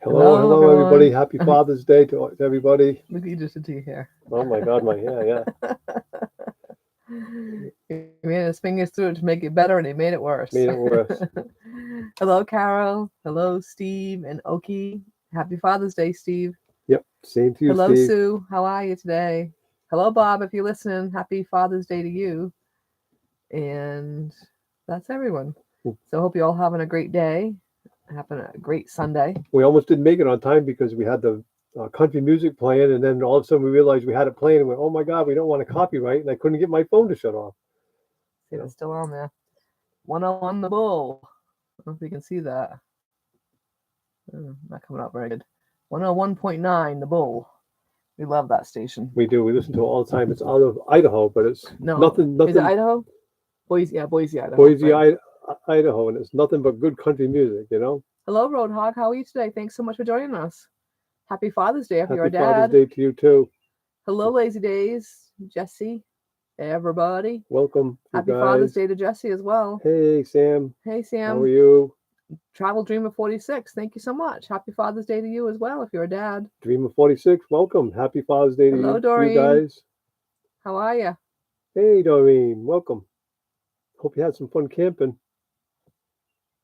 Hello, Hello, hello, everybody. everyone. Happy Father's Day to everybody. Look, you just did tea here. Oh my God, my hair, yeah. He made his fingers through it to make it better, and he made it worse. Made it worse. Hello, Carol. Hello, Steve and Oki. Happy Father's Day, Steve. Yep, same to you, Hello, Steve. Sue. How are you today? Hello, Bob. If you're listening, happy Father's Day to you. And that's everyone. So I hope you all having a great day, having a great Sunday. We almost didn't make it on time because we had the country music playing, and then all of a sudden we realized we had it playing, and went, "Oh my God, we don't want to copyright," and I couldn't get my phone to shut off. See, it's still on there. 101 The Bull. I don't know if you can see that. Not coming up very good. 101.9 The Bull. We love that station. We do. We listen to it all the time. It's out of Idaho, but it's nothing. Is it Idaho? Boise, Idaho. Boise, right. Idaho, and it's nothing but good country music, you know. Hello, Roadhog. How are you today? Thanks so much for joining us. Happy Father's Day if you're a Happy dad. Father's Day to you too. Hello, Lazy Days, Jesse, everybody. Welcome. Happy Father's Day to Jesse as well. Hey, Sam. Hey, Sam. How are you? Travel Dreamer 46. Thank you so much. Happy Father's Day to you as well if you're a dad. Dreamer 46. Welcome. Happy Father's Day to Hello, you, Doreen. you guys. How are you? Hey, Doreen. Welcome. Hope you had some fun camping.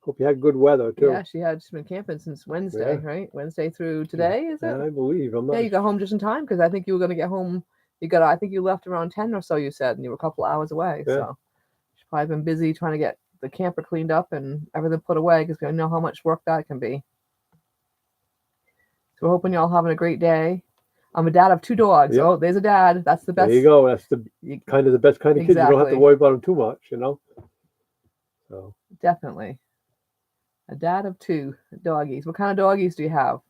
Hope you had good weather too. Yeah, she's been camping since Wednesday, right? Wednesday through today, is it? I believe. I'm not. Yeah, you got home just in time because I think you were going to get home. I think you left around 10 or so, you said, and you were a couple of hours away. Yeah. So she's probably been busy trying to get the camper cleaned up and everything put away because we know how much work that can be. So we're hoping y'all having a great day. I'm a dad of 2 dogs. Yep. Oh, there's a dad. That's the best. There you go. That's the best kind of kid. You don't have to worry about them too much, you know. So definitely. A dad of 2 doggies. What kind of doggies do you have?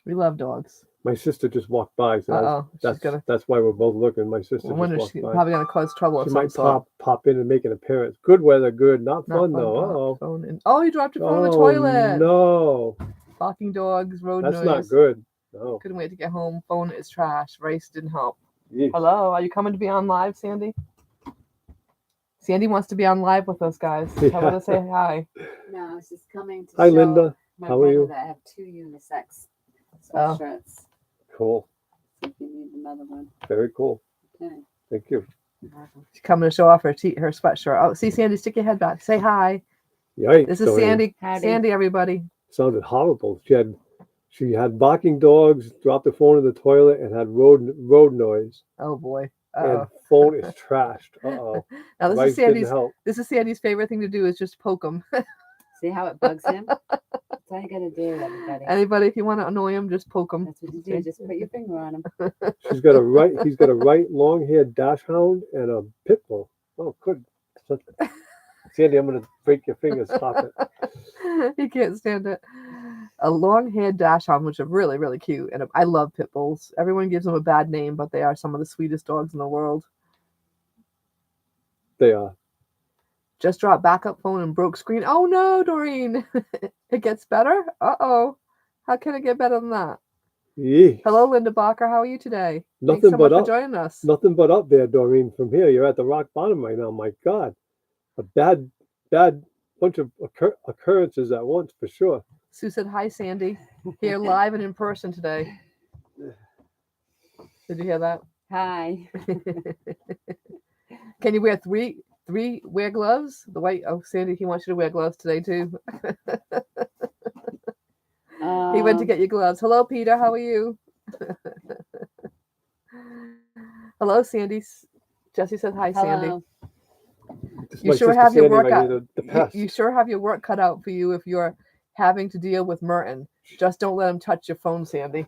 We love dogs. My sister just walked by, so that's why we're both looking. My sister just walked by. Probably gonna cause trouble. She might pop in and make an appearance. Good weather, good. Not fun though. Oh, you dropped your phone in the toilet. No. Barking dogs, road noise. That's not good. No. Couldn't wait to get home. Phone is trash. Race didn't help. Jeez. Hello, are you coming to be on live, Sandy? Sandy wants to be on live with us, guys. I want to say hi. No, I was just coming to hi, show Linda. my How are you? that I have 2 unisex sweatshirts. Cool. So if you need another one. Very cool. Okay. Thank you. She's coming to show off her sweatshirt. Oh, see, Sandy, stick your head back. Say hi. Yikes, this is Sandy. Howdy. Sandy, everybody. Sounded horrible. She had barking dogs, dropped the phone in the toilet, and had road noise. Oh boy. And phone is trashed. Uh-oh. Now this is Sandy's favorite thing to do is just poke him. See how it bugs him? That's all you gotta do, everybody. Anybody, if you want to annoy him, just poke him. That's what you do. Just put your finger on him. He's got a long-haired dachshund and a pit bull. Oh, good. Sandy, I'm gonna break your fingers. Stop it. He can't stand it. A long-haired dachshund, which are really, really cute, and I love pit bulls. Everyone gives them a bad name, but they are some of the sweetest dogs in the world. They are. Just dropped backup phone and broke screen. Oh no, Doreen! It gets better. How can it get better than that? Yeesh. Hello, Linda Barker. How are you today? Nothing Thanks so but much up. For joining us. Nothing but up there, Doreen. From here, you're at the rock bottom right now. My God, a bad bunch of occurrences at once for sure. Sue said, hi, Sandy. Here live and in person today. Did you hear that? Hi. Can you wear three wear gloves? The white, Sandy, he wants you to wear gloves today too. He went to get your gloves. Hello, Peter. How are you? Hello, Sandy. Jesse says hi, Sandy. You sure have your work You sure have your work cut out for you if you're having to deal with Merton. Just don't let him touch your phone, Sandy.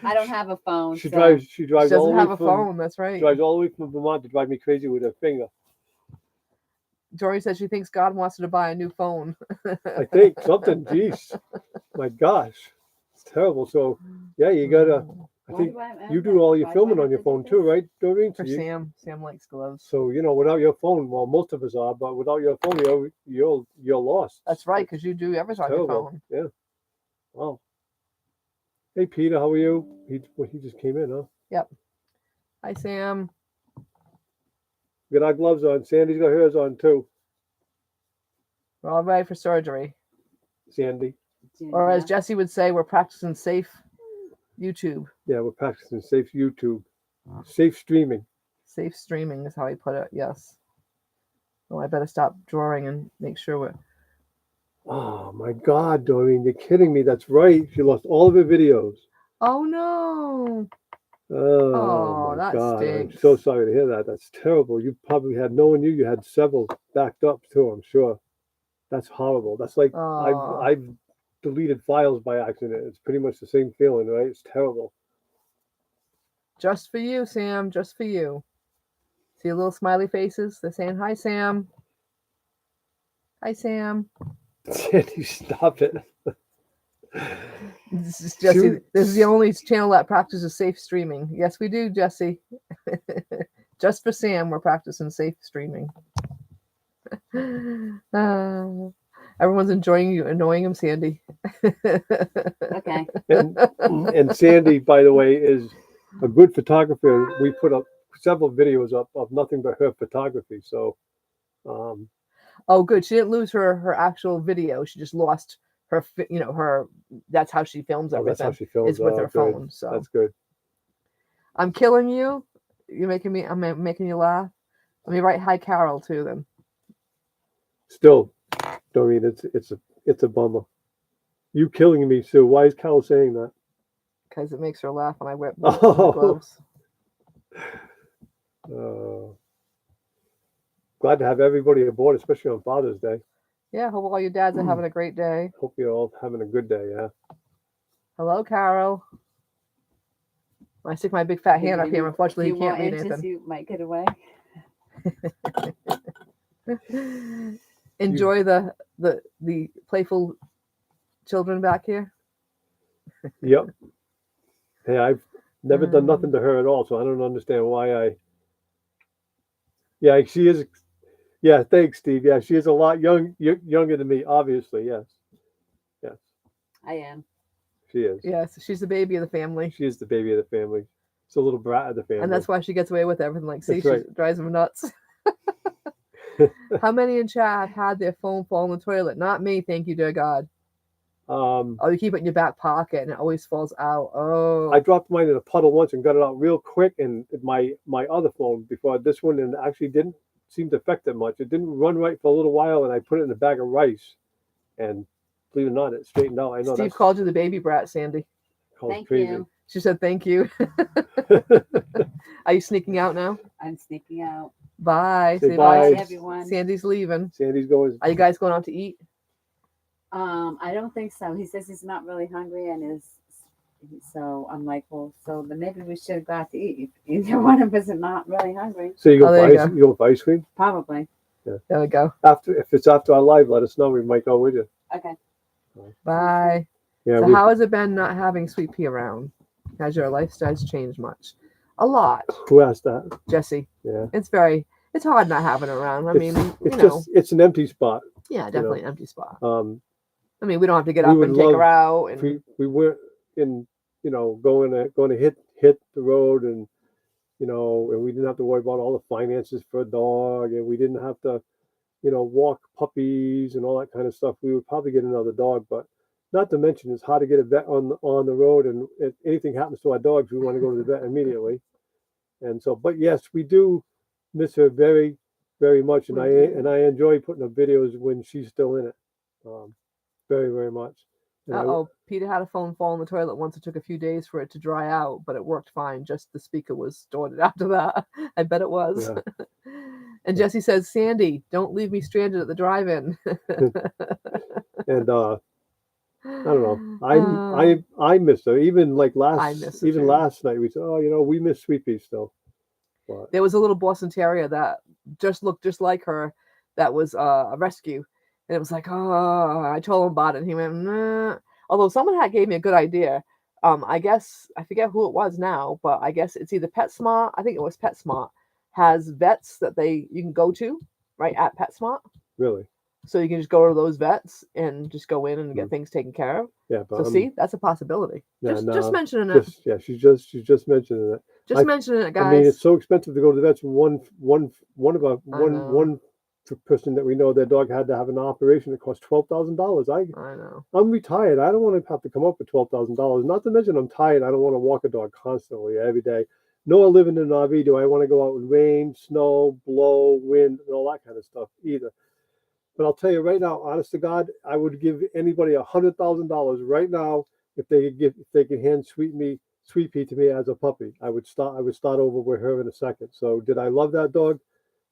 I don't have a phone. She drives. She doesn't have a phone. That's right. She drives all the way from Vermont to drive me crazy with her finger. Dory says she thinks God wants her to buy a new phone. I think something. Jeez, my gosh, it's terrible. So yeah, you gotta. I think you do all your filming on your phone too, right, Doreen? For Sam likes gloves. So without your phone, well, most of us are, but without your phone, you're lost. That's right, because you do everything on your phone. Yeah. Wow. Hey, Peter, how are you? He just came in, huh? Yep. Hi, Sam. We got our gloves on. Sandy's got hers on too. We're all ready for surgery. Sandy. Or as Jesse would say, we're practicing safe YouTube. Yeah, we're practicing safe YouTube. Safe streaming. Safe streaming is how he put it, yes. Oh, I better stop drawing and make sure we're... Oh my God, Doreen, you're kidding me. That's right. She lost all of her videos. Oh no. Oh my that God. stinks. I'm so sorry to hear that. That's terrible. You probably had, knowing you had several backed up too, I'm sure. That's horrible. That's like I've deleted files by accident. It's pretty much the same feeling, right? It's terrible. Just for you, Sam. Just for you. See the little smiley faces? They're saying, hi, Sam. Hi, Sam. Sandy, stop it. This is Jesse. This is the only channel that practices safe streaming. Yes, we do, Jesse. Just for Sam, we're practicing safe streaming. Everyone's enjoying you, annoying him, Sandy. Okay. And Sandy, by the way, is a good photographer. We put up several videos up of nothing but her photography. So, oh, good. She didn't lose her actual video. She just lost her, her. That's how she films everything. That's how she films. It's with her phone. So that's good. I'm killing you. You're making me. I'm making you laugh. Let me write hi, Carol, too. Then. Still, Doreen, it's a bummer. You killing me, Sue. Why is Carol saying that? Because it makes her laugh when I wear gloves. Glad to have everybody aboard, especially on Father's Day. Yeah, hope all your dads are having a great day. Hope you're all having a good day, yeah. Hello, Carol. I stick my big fat hand up here. Unfortunately, you can't read anything. You might get away. Enjoy the playful children back here. Yep. Hey, I've never done nothing to her at all, so I don't understand why Yeah, she is. Yeah, thanks, Steve. Yeah, she is a lot younger than me, obviously. Yes. Yes. I am. She is. Yes, she's the baby of the family. She is the baby of the family. She's a little brat of the family. And that's why she gets away with everything. Like, see, That's right. she drives them nuts. How many in chat have had their phone fall in the toilet? Not me, thank you, dear God. Oh, you keep it in your back pocket and it always falls out. Oh. I dropped mine in a puddle once and got it out real quick, and my other phone before this one, and actually didn't seem to affect it much. It didn't run right for a little while, and I put it in a bag of rice, and believe it or not, it straightened out. I know. Steve called you the baby brat, Sandy. Thank you. She said thank you. Are you sneaking out now? I'm sneaking out. Bye. Say bye, everyone. Sandy's leaving. Sandy's going. Are you guys going out to eat? I don't think so. He says he's not really hungry, and so I'm like, well, so then maybe we should go out to eat. Either one of us are not really hungry. So you go for ice cream? Probably. Yeah. There we go. If it's after our live, let us know. We might go with you. Okay. Bye. Yeah. So how has it been not having Sweet Pea around? Has your lifestyle's changed much? A lot. Who asked that? Jesse. Yeah. It's hard not having her around. I mean, it's an empty spot. Yeah, definitely an empty spot. I mean, we don't have to get up and take her out. And we weren't in, going to hit the road, and and we didn't have to worry about all the finances for a dog, and we didn't have to, walk puppies and all that kind of stuff. We would probably get another dog, but not to mention it's hard to get a vet on the road, and if anything happens to our dogs, we want to go to the vet immediately. And so, but yes, we do miss her very, very much, and I enjoy putting up videos when she's still in it, very, very much. Peter had a phone fall in the toilet once. It took a few days for it to dry out, but it worked fine. Just the speaker was distorted after that. I bet it was. Yeah. And Jesse says, Sandy, don't leave me stranded at the drive-in. And I don't know. I miss her. Even like last night, we said, we miss Sweet Pea still. But there was a little Boston Terrier that just looked just like her. That was a rescue. And it was like, I told him about it. And he went, nah. Although someone gave me a good idea. I guess, I forget who it was now, but I guess it's either PetSmart. I think it was PetSmart. Has vets that you can go to, right, at PetSmart. Really? So you can just go to those vets and just go in and get things taken care of. Yeah. But, so see, that's a possibility. Yeah, just mentioning it. She's just mentioning it. Just mentioning it, guys. I mean, it's so expensive to go to the vets. One person that we know, their dog had to have an operation that cost $12,000. I know. I'm retired. I don't want to have to come up with $12,000. Not to mention I'm tired. I don't want to walk a dog constantly every day. Nor living in an RV, do I want to go out in rain, snow, blow, wind, and all that kind of stuff either. But I'll tell you right now, honest to God, I would give anybody $100,000 right now if they could hand Sweet Pea to me as a puppy. I would start over with her in a second. So did I love that dog?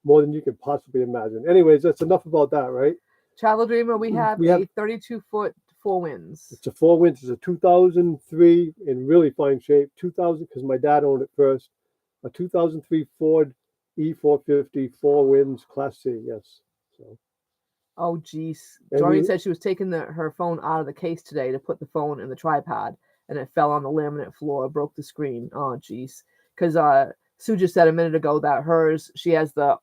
More than you could possibly imagine. Anyways, that's enough about that, right? Travel Dreamer, we have a 32-foot Four Winds. It's a Four Winds. It's a 2003 in really fine shape. 2000, because my dad owned it first. A 2003 Ford E450 Four Winds Class C. Yes. So. Oh, geez. Doreen said she was taking her phone out of the case today to put the phone in the tripod, and it fell on the laminate floor, broke the screen. Oh, geez. Because Sue just said a minute ago that hers, she has the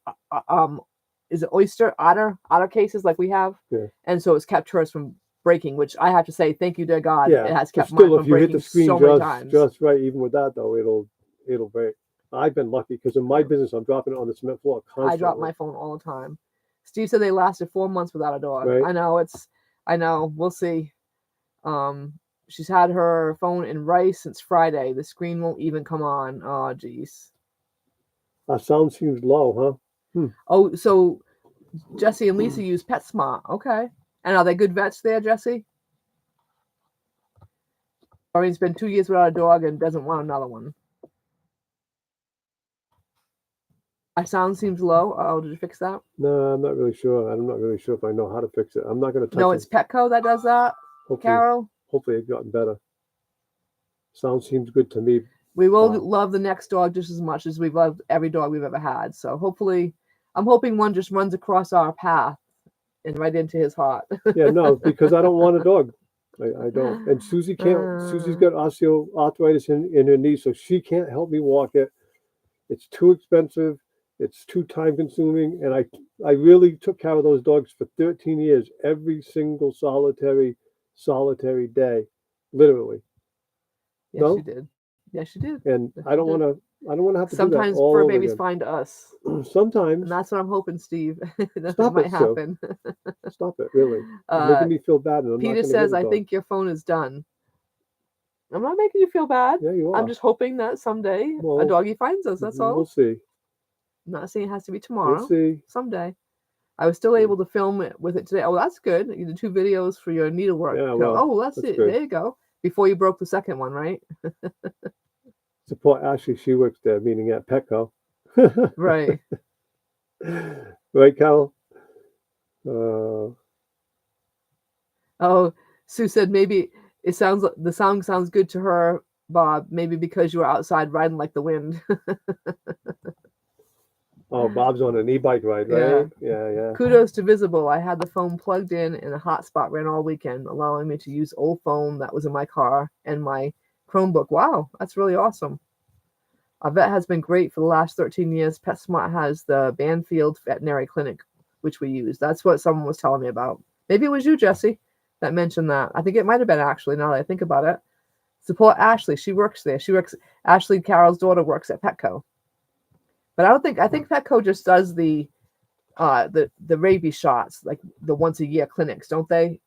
is it otter cases like we have, and so it's kept hers from breaking. Which I have to say, thank you to God, it has kept mine from breaking. Still, if you hit the screen so just right, even with that though, it'll break. I've been lucky because in my business, I'm dropping it on the cement floor constantly. I drop my phone all the time. Steve said they lasted 4 months without a dog. Right. I know. We'll see. She's had her phone in rice since Friday. The screen won't even come on. Oh, geez. Our sound seems low, huh? Oh, so Jesse and Lisa use PetSmart. Okay. And are they good vets there, Jesse? Doreen's been 2 years without a dog and doesn't want another one. My sound seems low. Oh, did you fix that? No, I'm not really sure. I'm not really sure if I know how to fix it. I'm not going to touch it. No, it's Petco that does that, Carol. Hopefully it's gotten better. Sound seems good to me. We will love the next dog just as much as we've loved every dog we've ever had. So hopefully, I'm hoping one just runs across our path and right into his heart. Yeah, no, because I don't want a dog. I don't. And Susie can't. Susie's got osteoarthritis in her knee, so she can't help me walk it. It's too expensive. It's too time consuming. And I really took care of those dogs for 13 years, every single solitary day, literally. Yes, no? You did. Yes, you did. And I don't want to have to sometimes do that all fur over babies again. find us. Sometimes. And that's what I'm hoping, Steve. that might happen. Stop it, really. You're making me feel bad. And I'm Peter says, I think your phone is done. I'm not making you feel bad. Yeah, you are. I'm just hoping that someday a doggy finds us. That's all. We'll see. I'm not saying it has to be tomorrow. We'll see. Someday. I was still able to film it with it today. Oh, that's good. You did 2 videos for your needlework. Yeah, well, that's it. Good. There you go. Before you broke the second one, right? Support Ashley. She works there, meaning at Petco. Right. Right, Carol? Oh, Sue said maybe the song sounds good to her, Bob. Maybe because you were outside riding like the wind. Oh, Bob's on an e-bike ride, right? Yeah. Kudos to Visible. I had the phone plugged in and a hotspot ran all weekend, allowing me to use old phone that was in my car and my Chromebook. Wow, that's really awesome. Our vet has been great for the last 13 years. PetSmart has the Banfield Veterinary Clinic, which we use. That's what someone was telling me about. Maybe it was you, Jesse, that mentioned that. I think it might have been actually, now that I think about it. Support Ashley. She works there. Ashley, Carol's daughter, works at Petco. But I think Petco just does the rabies shots, like the once a year clinics, don't they?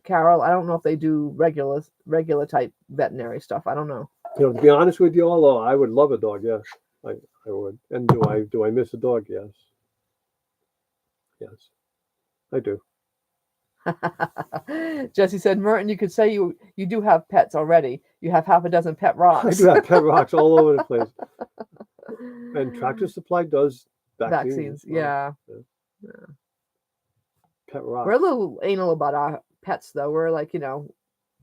Carol, I don't know if they do regular type veterinary stuff. I don't know. To be honest with you, although I would love a dog, yes, I would. And do I miss a dog? Yes, I do. Jesse said, Merton, you could say you do have pets already. You have half a dozen pet rocks. I do have pet rocks all over the place. And Tractor Supply does vaccines. Yeah. Pet rocks. We're a little anal about our pets, though. We're like,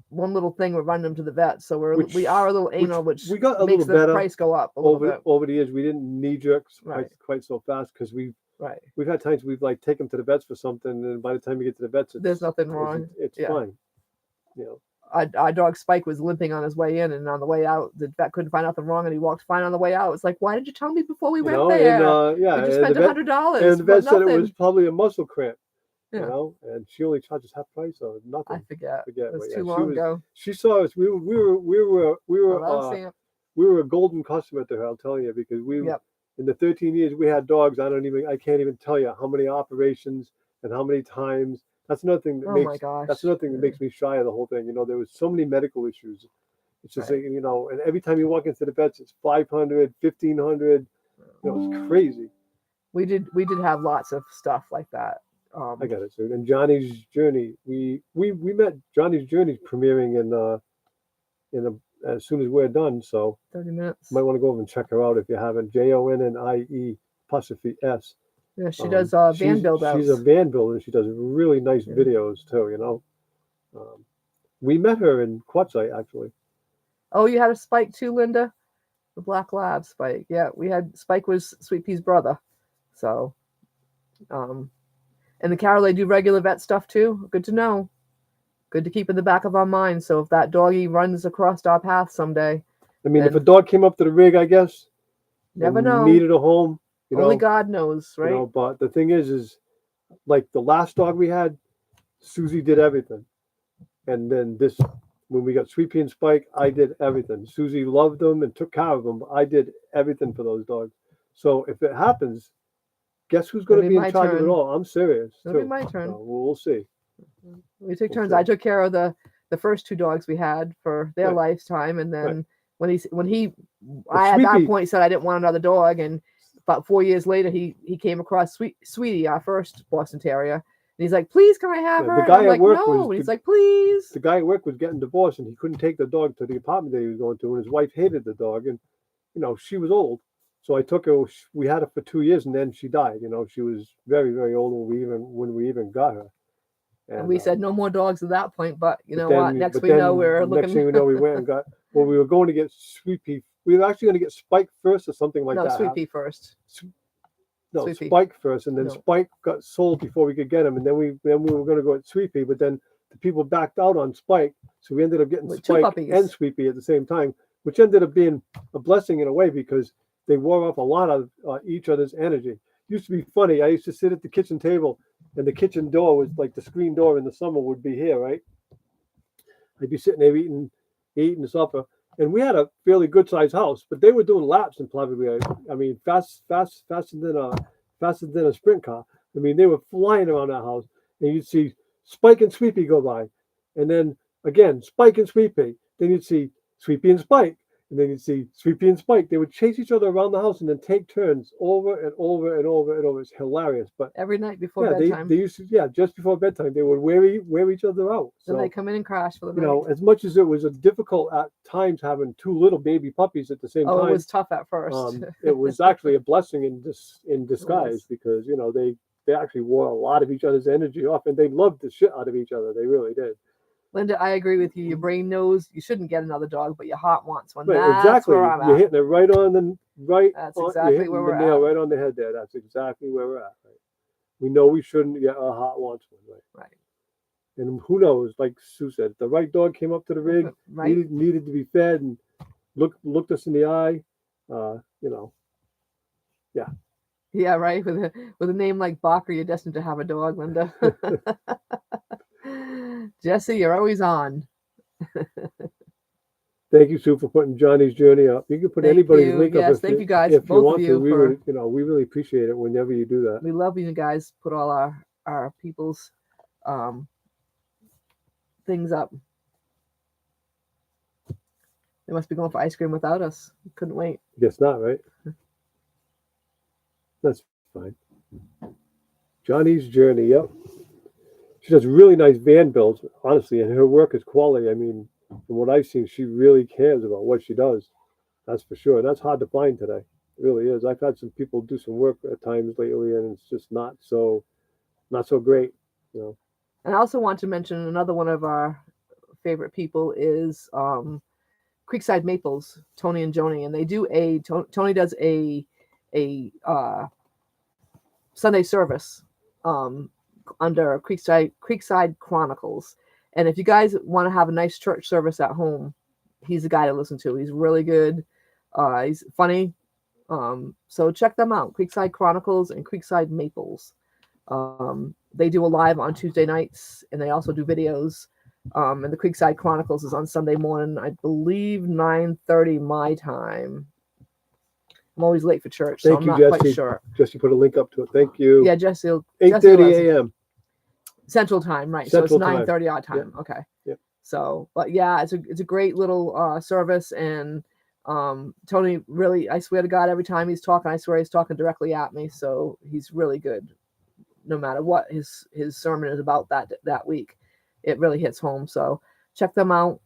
one little thing, we're running them to the vet. So we are a little anal, which we got a makes little better the price go up a little bit. Over the years. We didn't knee-jerk quite so fast because we've had times we've take them to the vets for something, and by the time you get to the vets, there's nothing wrong. It's fine. Our dog Spike was limping on his way in, and on the way out, the vet couldn't find nothing wrong, and he walked fine on the way out. It's like, why did you tell me before we went there? And, we just spent $100. And the vet said it was probably a muscle cramp. And she only charges half price or nothing. I forget. It was but too long ago. She saw us. We were a golden customer to her. I'll tell you, because we in the 13 years we had dogs, I can't even tell you how many operations and how many times. That's another thing that Oh makes my gosh. that's another thing that makes me shy of the whole thing. There was so many medical issues. It's just Right. and every time you walk into the vets, it's 500, 1,500. It's crazy. We did have lots of stuff like that. I got it, dude. And Johnny's Journey, we met Johnny's Journey premiering as soon as we're done. So 30 minutes. you might want to go over and check her out if you haven't. JONNIE''S. Yeah, she does van build outs. She's a van builder, and she does really nice videos too. We met her in Quartzsite actually. Oh, you had a Spike too, Linda? The Black Lab Spike. Yeah, we had Spike was Sweet Pea's brother. So, and the Carol, they do regular vet stuff too. Good to know. Good to keep in the back of our minds. So if that doggy runs across our path someday, I mean, if a dog came up to the rig, I guess, never know, needed a home. Only God knows, right? But the thing is like the last dog we had, Susie did everything, and then when we got Sweet Pea and Spike, I did everything. Susie loved them and took care of them. But I did everything for those dogs. So if it happens, guess who's going to be in charge of it all? I'm serious. It'll be my turn. So we'll see. We take turns. I took care of the first two dogs we had for their lifetime, and then when he at that point said I didn't want another dog, and about 4 years later he came across Sweetie, our first Boston Terrier, and he's like, "Please, can I have her?" The guy at work and he's like, "Please." The guy at work was getting divorced, and he couldn't take the dog to the apartment that he was going to, and his wife hated the dog, and she was old. So I took her. We had her for 2 years, and then she died. She was very, very old when we even got her. And we said no more dogs at that point. But what? Next thing we know, we went and got. Well, we were going to get Sweet Pea. We were actually going to get Spike first, or something like that. No, Sweet Pea first. No, Spike first, and then Spike got sold before we could get him, and then we were going to go at Sweet Pea, but then the people backed out on Spike, so we ended up getting Spike and Sweet Pea at the same time, which ended up being a blessing in a way because they wore off a lot of each other's energy. It used to be funny. I used to sit at the kitchen table, and the kitchen door was like the screen door in the summer would be here, right? I'd be sitting there eating supper, and we had a fairly good sized house, but they were doing laps in Plavia. I mean, faster than a sprint car. I mean, they were flying around that house, and you'd see Spike and Sweet Pea go by, and then again Spike and Sweet Pea. Then you'd see Sweet Pea and Spike. And then you'd see Sweet Pea and Spike. They would chase each other around the house and then take turns over and over and over and over. It's hilarious. But every night before bedtime. They used to, just before bedtime, they would wear each other out. So they come in and crash for the night. As much as it was difficult at times having two little baby puppies at the same time. Oh, it was tough at first. It was actually a blessing in disguise because, they actually wore a lot of each other's energy off, and they loved the shit out of each other. They really did. Linda, I agree with you. Your brain knows you shouldn't get another dog, but your heart wants one. Right, That's exactly. where I'm You're at. hitting it right on the right. That's exactly where we're at. Right on the head there. That's exactly where we're at. Right? We know we shouldn't. Yeah, our heart wants one. Right. And who knows? Like Sue said, the right dog came up to the rig, needed to be fed, and looked us in the eye. Yeah. Yeah, right. With a name like Barker, you're destined to have a dog, Linda. Jesse, you're always on. Thank you, Sue, for putting Johnny's Journey up. You can put anybody's link up. Yes, thank you guys, if both you want of you. We really appreciate it whenever you do that. We love you guys. Put all our people's things up. They must be going for ice cream without us. Couldn't wait. Guess not, right? That's fine. Johnny's Journey, yep. She does really nice van builds, honestly, and her work is quality. I mean, from what I've seen, she really cares about what she does. That's for sure. That's hard to find today. It really is. I've had some people do some work at times lately, and it's just not so great, And I also want to mention another one of our favorite people is Creekside Maples, Tony and Joni, and they do Tony does a Sunday service under Creekside Chronicles. And if you guys want to have a nice church service at home, he's the guy to listen to. He's really good. He's funny. So check them out, Creekside Chronicles and Creekside Maples. They do a live on Tuesday nights, and they also do videos. And the Creekside Chronicles is on Sunday morning, I believe 9:30 my time. I'm always late for church, so Thank I'm you, not Jesse. quite sure. Jesse put a link up to it. Thank you. Yeah, Jesse. 8:30 a.m. Central time, right? Central so it's time. 9:30 our time. Yep. Okay. Yep. So, but yeah, it's a great little service, and Tony really, I swear to God, every time he's talking, I swear he's talking directly at me. So he's really good, no matter what his sermon is about that week. It really hits home. So check them out.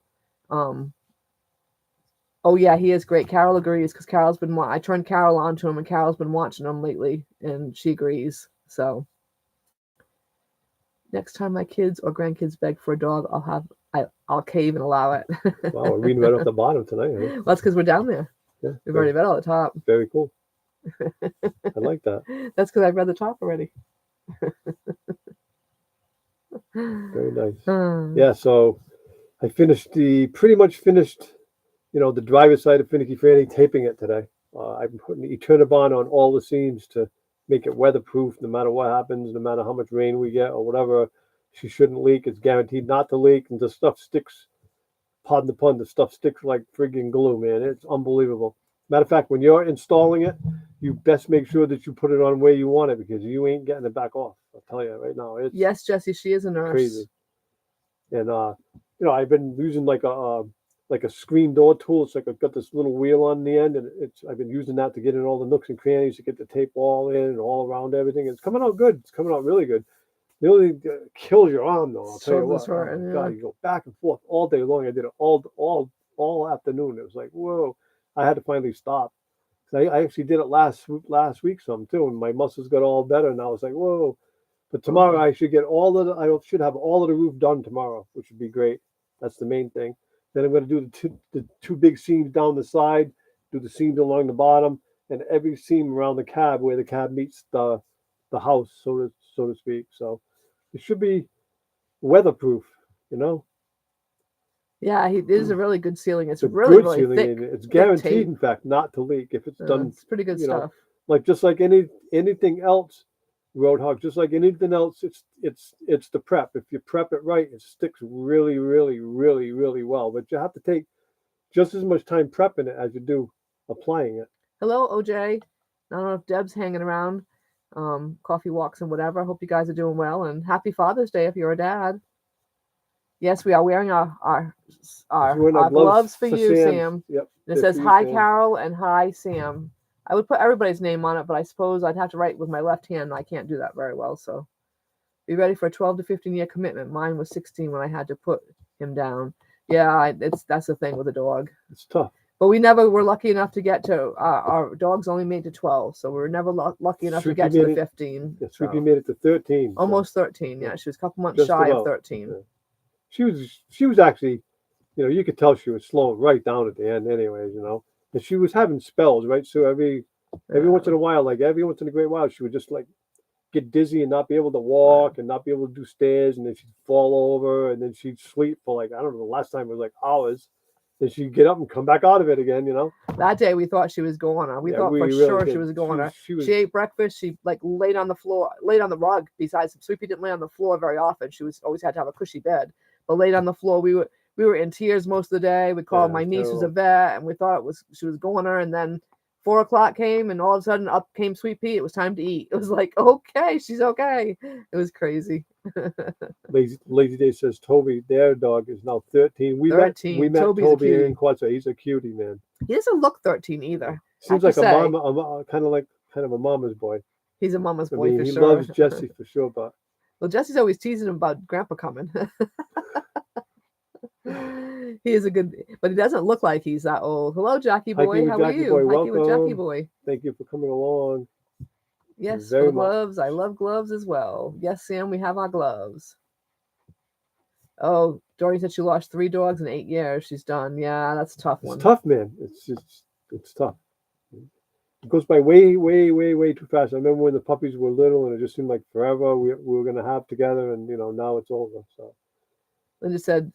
Oh yeah, he is great. Carol agrees because Carol's been. I turned Carol on to him, and Carol's been watching him lately, and she agrees. So next time my kids or grandkids beg for a dog, I'll cave and allow it. Wow, we're reading right off the bottom tonight. Huh? Well, that's because we're down there. Yeah, We've already read all the top. Very cool. I like that. That's because I've read the top already. Very nice. Yeah, so I pretty much finished, the driver's side of Finicky Franny, taping it today. I'm putting the Eternabond on all the seams to make it weatherproof, no matter what happens, no matter how much rain we get or whatever. She shouldn't leak. It's guaranteed not to leak, and the stuff sticks. Pardon the pun, the stuff sticks like friggin' glue, man. It's unbelievable. Matter of fact, when you're installing it, you best make sure that you put it on where you want it, because you ain't getting it back off. I'll tell you right now. It's yes, Jesse, she is a nurse. Crazy. And I've been using like a screen door tool. It's like I've got this little wheel on the end, and I've been using that to get in all the nooks and crannies, to get the tape all in and all around everything. It's coming out good. It's coming out really good. The only thing that kills your arm, though, I'll tell you what. Hurting, God, you go back and forth all day long. I did it all afternoon. It was like, whoa. I had to finally stop. I actually did it last week some too, and my muscles got all better, and I was like, whoa. But tomorrow I should have all of the roof done tomorrow, which would be great. That's the main thing. Then I'm going to do the two big seams down the side, do the seams along the bottom, and every seam around the cab where the cab meets the house, so to speak. So it should be weatherproof, Yeah, it is a really good ceiling. It's really, really ceiling, thick. It's guaranteed, in fact, not to leak if it's done. It's pretty good stuff. Like just like anything else, Roadhog, just like anything else, it's the prep. If you prep it right, it sticks really, really, really, really well. But you have to take just as much time prepping it as you do applying it. Hello, OJ. I don't know if Deb's hanging around, coffee walks and whatever. I hope you guys are doing well, and happy Father's Day if you're a dad. Yes, we are wearing our gloves for you, Sam. Yep. And it says hi, Sam. Carol, and hi, Sam. I would put everybody's name on it, but I suppose I'd have to write with my left hand. And I can't do that very well. So be ready for a 12 to 15 year commitment. Mine was 16 when I had to put him down. Yeah, that's the thing with a dog. It's tough. But we never were lucky enough to get to our dogs only made to 12, so we were never lucky enough to get to the 15. Yeah, Sweepy made it to 13. Almost 13. Yeah, she was a couple months shy of 13. Yeah. She was actually, you could tell she was slowing right down at the end, anyways, and she was having spells, right? So every once in a while, like every once in a great while, she would just like get dizzy and not be able to walk and not be able to do stairs, and then she'd fall over, and then she'd sleep for like, I don't know, the last time it was like hours. Then she'd get up and come back out of it again, That day we thought she was going on. We thought for sure she was going on. She ate breakfast. She like laid on the floor, laid on the rug. Besides, Sweepy didn't lay on the floor very often. She always had to have a cushy bed. But laid on the floor. We were in tears most of the day. We called my niece, who's a vet, and we thought she was going her. And then 4 o'clock came, and all of a sudden up came Sweet Pea. It was time to eat. It was like, okay, she's okay. It was crazy. Lazy Day says Toby, their dog, is now 13. We 13. met Toby in Quetzal. He's a cutie, man. He doesn't look 13 either. Seems like a mama, kind of a mama's boy. He's a mama's boy for he sure. He loves Jesse for sure, but well, Jesse's always teasing him about Grandpa coming. He is a good, but he doesn't look like he's that old. Hello, Jackie Boy. How are you? Welcome. Hiking with Jackie Boy. Thank you for coming along. Yes, for the gloves. I love gloves as well. Yes, Sam, we have our gloves. Oh, Doreen said she lost 3 dogs in 8 years. She's done. Yeah, that's a tough one. It's tough, man. It's tough. It goes by way, way, way, way too fast. I remember when the puppies were little, and it just seemed like forever we were going to have together, and now it's over. So Linda said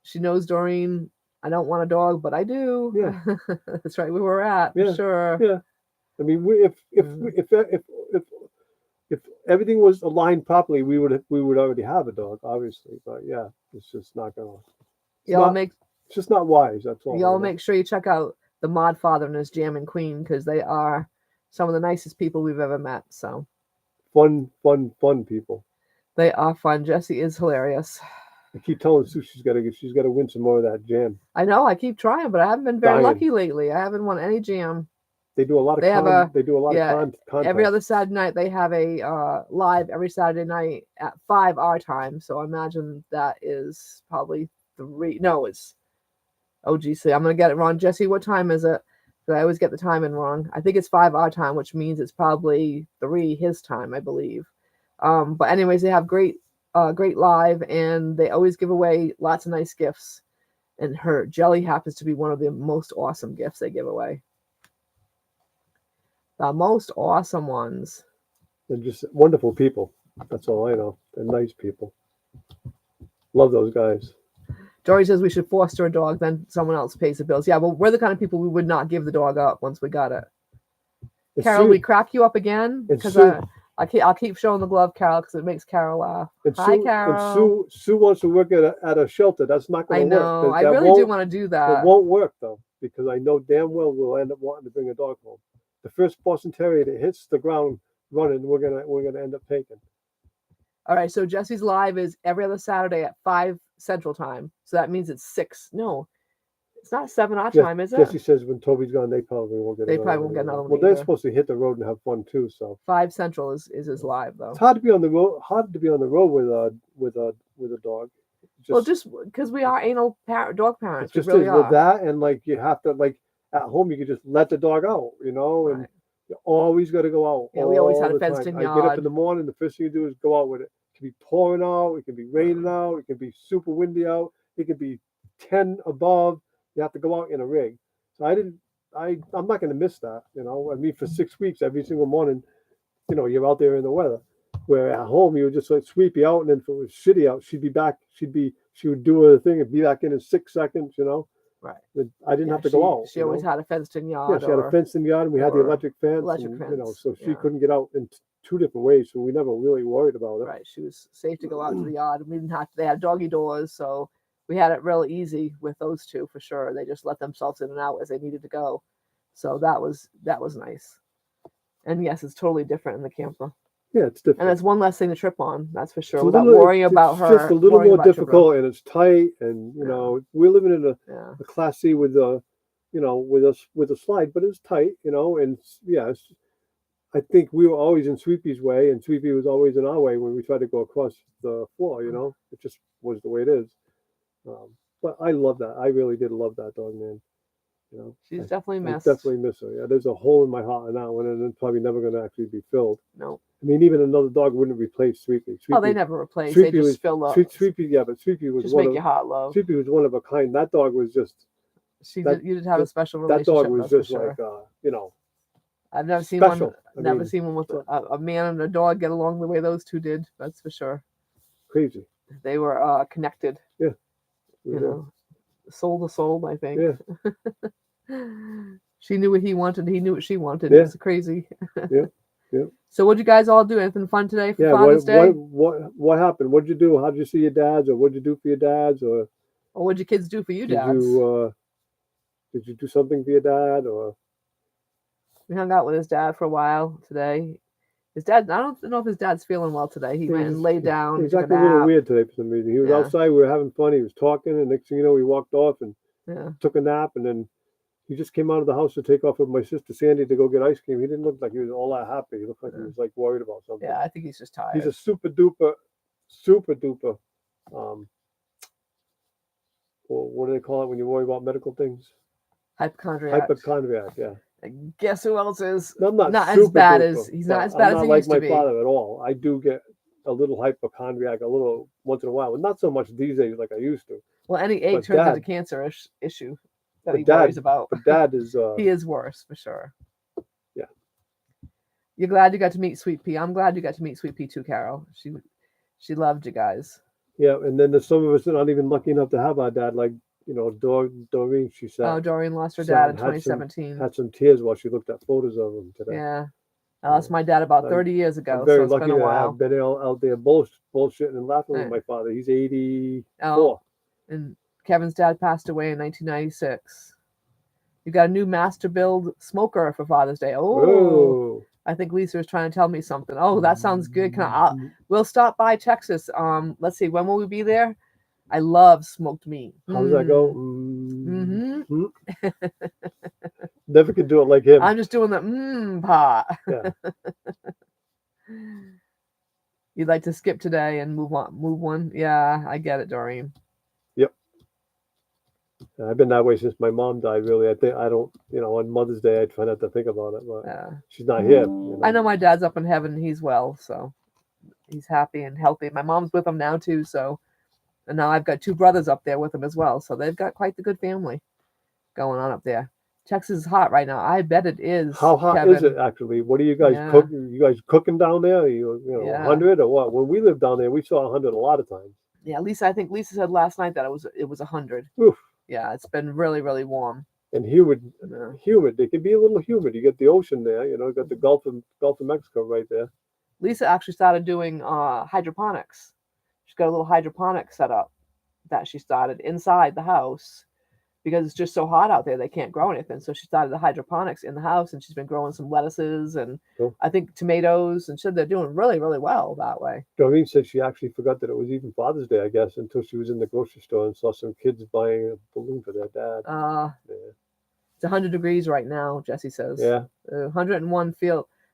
she knows Doreen. I don't want a dog, but I do. Yeah, that's right. We were at for sure. Yeah, I mean, if everything was aligned properly, we would already have a dog, obviously. But yeah, it's just not gonna. It's just not wise. That's all. Y'all make sure you check out the Mod Father and his Jammin' Queen, because they are some of the nicest people we've ever met. So fun people. They are fun. Jessie is hilarious. I keep telling Sue she's got to win some more of that jam. I know. I keep trying, but I haven't been very lucky lately. I haven't won any jam. They do a lot of contests. Every other Saturday night they have a live every Saturday night at 5 our time. So I imagine that is probably 3. No, it's OGC. I'm gonna get it wrong. Jessie, what time is it? Because I always get the timing wrong. I think it's 5 our time, which means it's probably 3 his time, I believe. But anyways, they have great live, and they always give away lots of nice gifts. And her jelly happens to be one of the most awesome gifts they give away. The most awesome ones. They're just wonderful people. That's all I know. They're nice people. Love those guys. Dory says we should foster a dog, then someone else pays the bills. Yeah, well, we're the kind of people we would not give the dog up once we got it. Carol, we crack you up again? Because I'll keep showing the glove, Carol, because it makes Carol laugh. Hi, Carol. And Sue wants to work at a shelter. That's not going to work. I know. I really do want to do that. It won't work, though, because I know damn well we'll end up wanting to bring a dog home. The first Boston Terrier that hits the ground running, we're gonna end up taking. All right. So Jessie's live is every other Saturday at 5 Central Time. So that means it's 6. No, it's not 7 our time, is it? Jessie says when Toby's gone, they probably won't get. They probably won't get another one. Well, they're supposed to hit the road and have fun too. So 5 Central is his live though. It's hard to be on the road. Hard to be on the road with a dog. Just because we are anal dog parents. Just really with that, and like you have to like. At home, you can just let the dog out, and you always got to go out. Yeah, we always had a fenced-in yard. I get up in the morning, the first thing you do is go out with it. It can be pouring out, it can be raining out, it can be super windy out, it can be 10 above. You have to go out in a rig. So I'm not going to miss that, I mean, for 6 weeks, every single morning, you're out there in the weather. Where at home, you would just like sweep you out, and then if it was shitty out, she'd be back. She would do her thing and be back in 6 seconds, Right. I didn't have to go out. She always had a fenced-in yard. Yeah, she had a fenced-in yard, and we had the electric fence. So she couldn't get out in 2 different ways. So we never really worried about it. Right. She was safe to go out to the yard. We didn't have to. They had doggy doors, so we had it real easy with those two for sure. They just let themselves in and out as they needed to go. So that was nice. And yes, it's totally different in the camper. Yeah, it's different. And that's one less thing to trip on, that's for sure, without worrying about her. It's just a little more difficult, and it's tight, and we're living in a Class C with a slide, but it's tight, and I think we were always in Sweepy's way, and Sweepy was always in our way when we tried to go across the floor. It just was the way it is. But I love that. I really did love that dog, man. She's definitely missed. I definitely miss her. Yeah, there's a hole in my heart on that one, and it's probably never going to actually be filled. No. I mean, even another dog wouldn't replace Sweepy. They never replaced. They just fill up. Sweepy, yeah, but Sweepy was just make your heart low. Sweepy was one of a kind. That dog was just. You did have a special relationship. That dog was just sure. like, I've never seen special. one. Seen one with a man and a dog get along the way those two did. That's for sure. Crazy. They were connected. Yeah. Soul to soul, I think. Yeah. She knew what he wanted. He knew what she wanted. Yeah. It's crazy. Yeah. So what'd you guys all do? Anything fun today for Father's Day? What happened? What'd you do? How'd you see your dads? Or what'd you do for your dads? Or what'd your kids do for you dads? Did you do something for your dad? Or we hung out with his dad for a while today. His dad, I don't know if his dad's feeling well today. He went and laid down. He was acting a little weird today for some reason. He was outside. We were having fun. He was talking, and next thing you know, he walked off and took a nap, and then he just came out of the house to take off with my sister Sandy to go get ice cream. He didn't look like he was all that happy. He looked like he was like worried about something. Yeah, I think he's just tired. He's a super duper. What do they call it when you worry about medical things? Hypochondriac. Yeah. Guess who else is not as bad as he's not as bad as he used to be. I'm not like my father at all. I do get a little hypochondriac a little once in a while, but not so much these days like I used to. Well, any egg turns into cancer issue that he worries about. But Dad is he is worse for sure. Yeah. You're glad you got to meet Sweet Pea. I'm glad you got to meet Sweet Pea too, Carol. She loved you guys. Yeah, and then there's some of us that aren't even lucky enough to have our dad, like Doreen. She said. Oh, Doreen lost her dad in 2017. Had some tears while she looked at photos of him today. Yeah. I lost my dad about 30 years ago. I'm very so lucky to have been out there bullshitting and laughing with my father. He's 84. And Kevin's dad passed away in 1996. You got a new master build smoker for Father's Day. Oh, Oh, I think Lisa is trying to tell me something. Oh, that sounds good. We'll stop by Texas. Let's see, when will we be there? I love smoked meat. how does that go? Mm-hmm. Never could do it like him. I'm just doing the part. Yeah. You'd like to skip today and move one? Yeah, I get it, Doreen. Yep. I've been that way since my mom died. Really, I think I don't. On Mother's Day, I try not to think about it, but she's not here. I know my dad's up in heaven. He's well, so he's happy and healthy. My mom's with him now too. So, and now I've got 2 brothers up there with him as well. So they've got quite the good family going on up there. Texas is hot right now. I bet it is. How hot Kevin. is it actually? What are you guys cooking? You guys cooking down there? 100 or what? When we lived down there, we saw 100 a lot of times. Yeah, Lisa. I think Lisa said last night that it was 100. Oof. Yeah, it's been really, really warm. And humid. Yeah. Humid. It can be a little humid. You get the ocean there. You got the Gulf of Mexico right there. Lisa actually started doing hydroponics. She's got a little hydroponic setup that she started inside the house because it's just so hot out there they can't grow anything. So she started the hydroponics in the house, and she's been growing some lettuces and I think tomatoes, and said they're doing really, really well that way. Doreen said she actually forgot that it was even Father's Day, I guess, until she was in the grocery store and saw some kids buying a balloon for their dad. It's 100 degrees right now, Jesse says. Yeah. 101